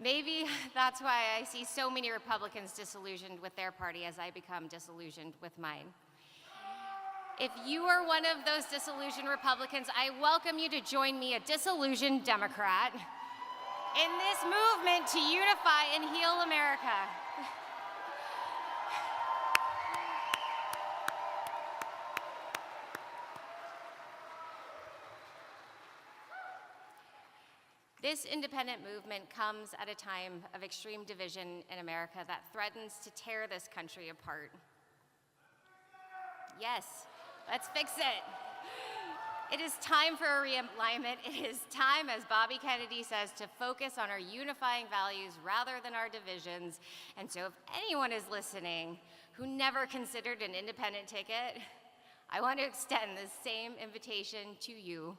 Maybe that's why I see so many Republicans disillusioned with their party as I become disillusioned with mine. If you are one of those disillusioned Republicans, I welcome you to join me, a disillusioned Democrat, in this movement to unify and heal America. This independent movement comes at a time of extreme division in America that threatens to tear this country apart. Yes, let's fix it. It is time for a realignment. It is time, as Bobby Kennedy says, to focus on our unifying values rather than our divisions. And so if anyone is listening who never considered an independent ticket, I want to extend the same invitation to you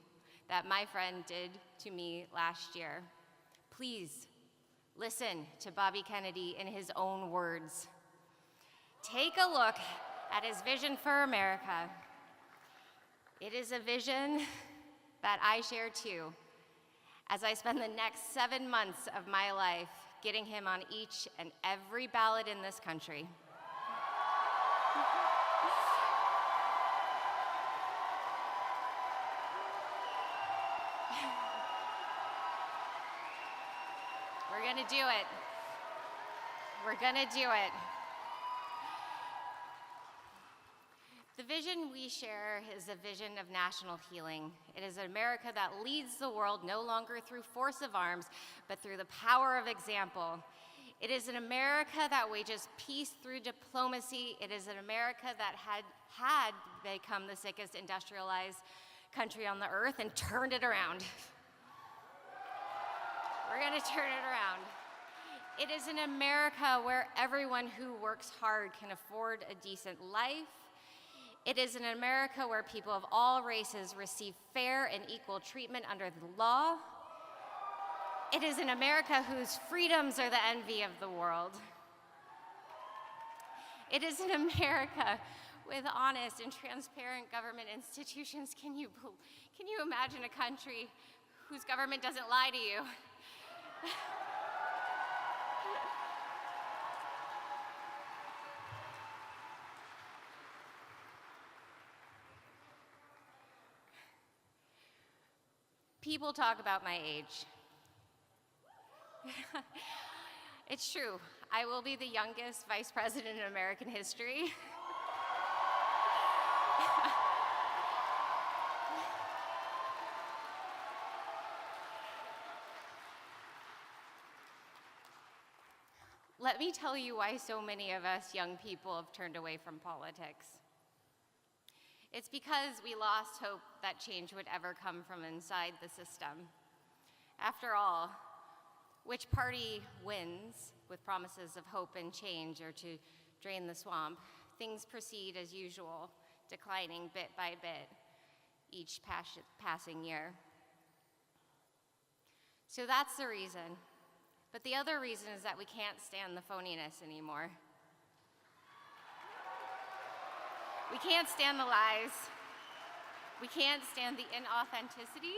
that my friend did to me last year. Please listen to Bobby Kennedy in his own words. Take a look at his vision for America. It is a vision that I share too, as I spend the next 7 months of my life getting him on each and every ballot in this country. We're gonna do it. We're gonna do it. The vision we share is a vision of national healing. It is an America that leads the world no longer through force of arms, but through the power of example. It is an America that wages peace through diplomacy. It is an America that had become the sickest industrialized country on the earth and turned it around. We're gonna turn it around. It is an America where everyone who works hard can afford a decent life. It is an America where people of all races receive fair and equal treatment under the law. It is an America whose freedoms are the envy of the world. It is an America with honest and transparent government institutions. Can you imagine a country whose government doesn't lie to you. People talk about my age. It's true. I will be the youngest vice president in American history. Let me tell you why so many of us young people have turned away from politics. It's because we lost hope that change would ever come from inside the system. After all, which party wins with promises of hope and change or to drain the swamp? Things proceed as usual, declining bit by bit each passing year. So that's the reason. But the other reason is that we can't stand the phoniness anymore. We can't stand the lies. We can't stand the inauthenticity.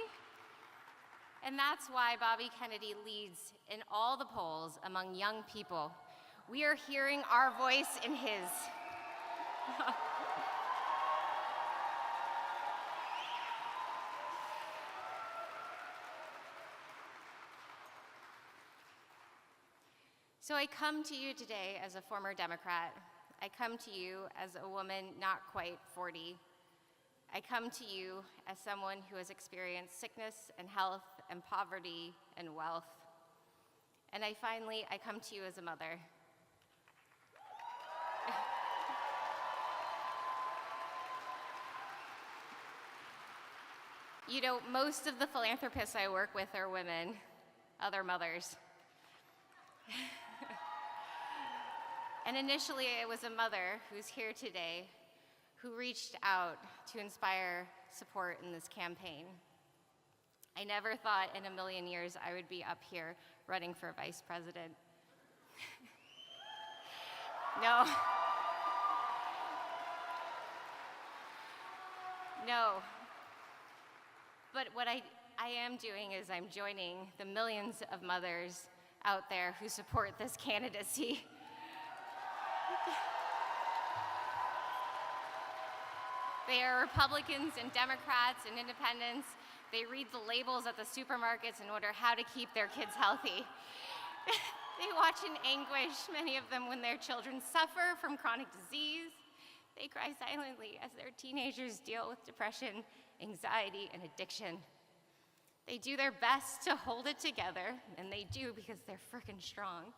And that's why Bobby Kennedy leads in all the polls among young people. We are hearing our voice in his. So I come to you today as a former Democrat. I come to you as a woman not quite 40. I come to you as someone who has experienced sickness and health and poverty and wealth. And I come to you as a mother. You know, most of the philanthropists I work with are women, other mothers. And initially, it was a mother who's here today who reached out to inspire support in this campaign. I never thought in a million years I would be up here running for vice president. No. No. But what I am doing is I'm joining the millions of mothers out there who support this candidacy. They are Republicans and Democrats and independents. They read the labels at the supermarkets and order how to keep their kids healthy. They watch in anguish, many of them, when their children suffer from chronic disease. They cry silently as their teenagers deal with depression, anxiety, and addiction. They do their best to hold it together, and they do because they're frickin' strong.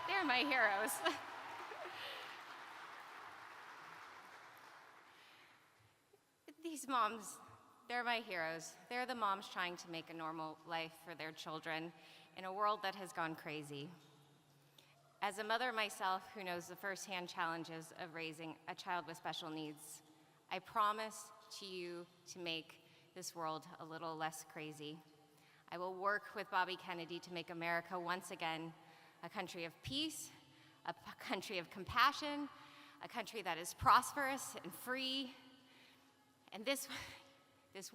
They're my heroes. These moms, they're my heroes. They're the moms trying to make a normal life for their children in a world that has gone crazy. As a mother myself who knows the firsthand challenges of raising a child with special needs, I promise to you to make this world a little less crazy. I will work with Bobby Kennedy to make America once again a country of peace, a country of compassion, a country that is prosperous and free. And this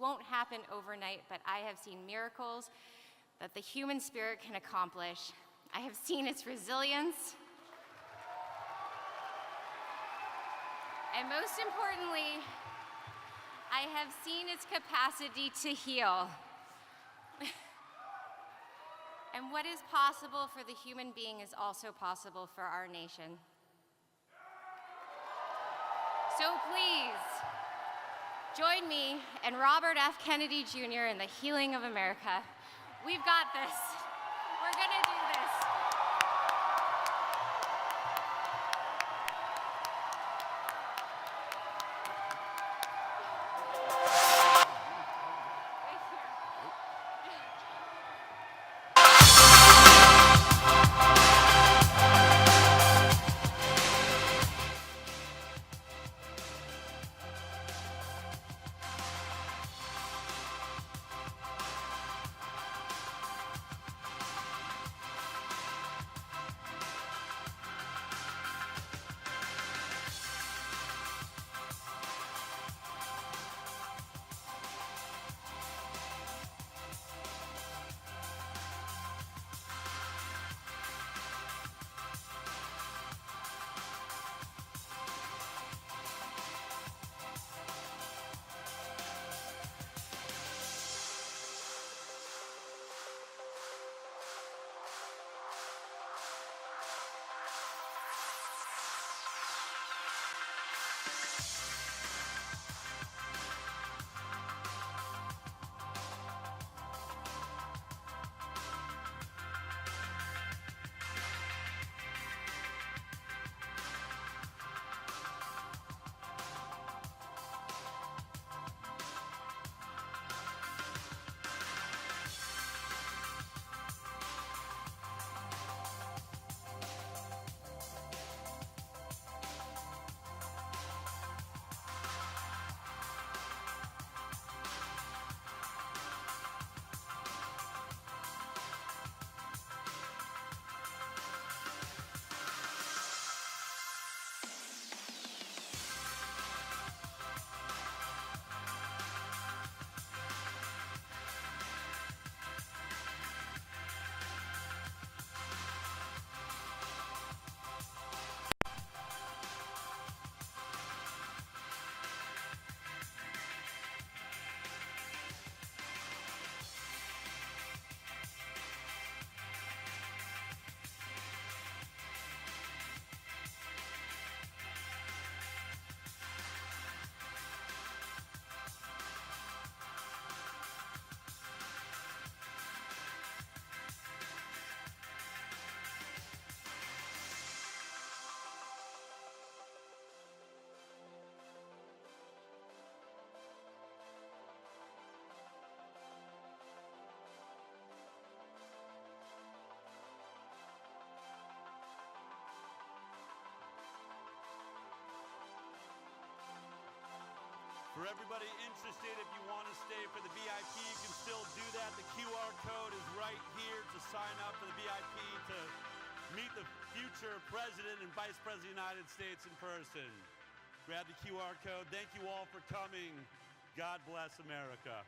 won't happen overnight, but I have seen miracles that the human spirit can accomplish. I have seen its resilience. And most importantly, I have seen its capacity to heal. And what is possible for the human being is also possible for our nation. So please, join me and Robert F. Kennedy Jr. in the healing of America. We've got this. We're gonna do this. For everybody interested, if you want to stay for the VIP, you can still do that. The QR code is right here to sign up for the VIP to meet the future President and Vice President of the United States in person. Grab the QR code. Thank you all for coming. God bless America.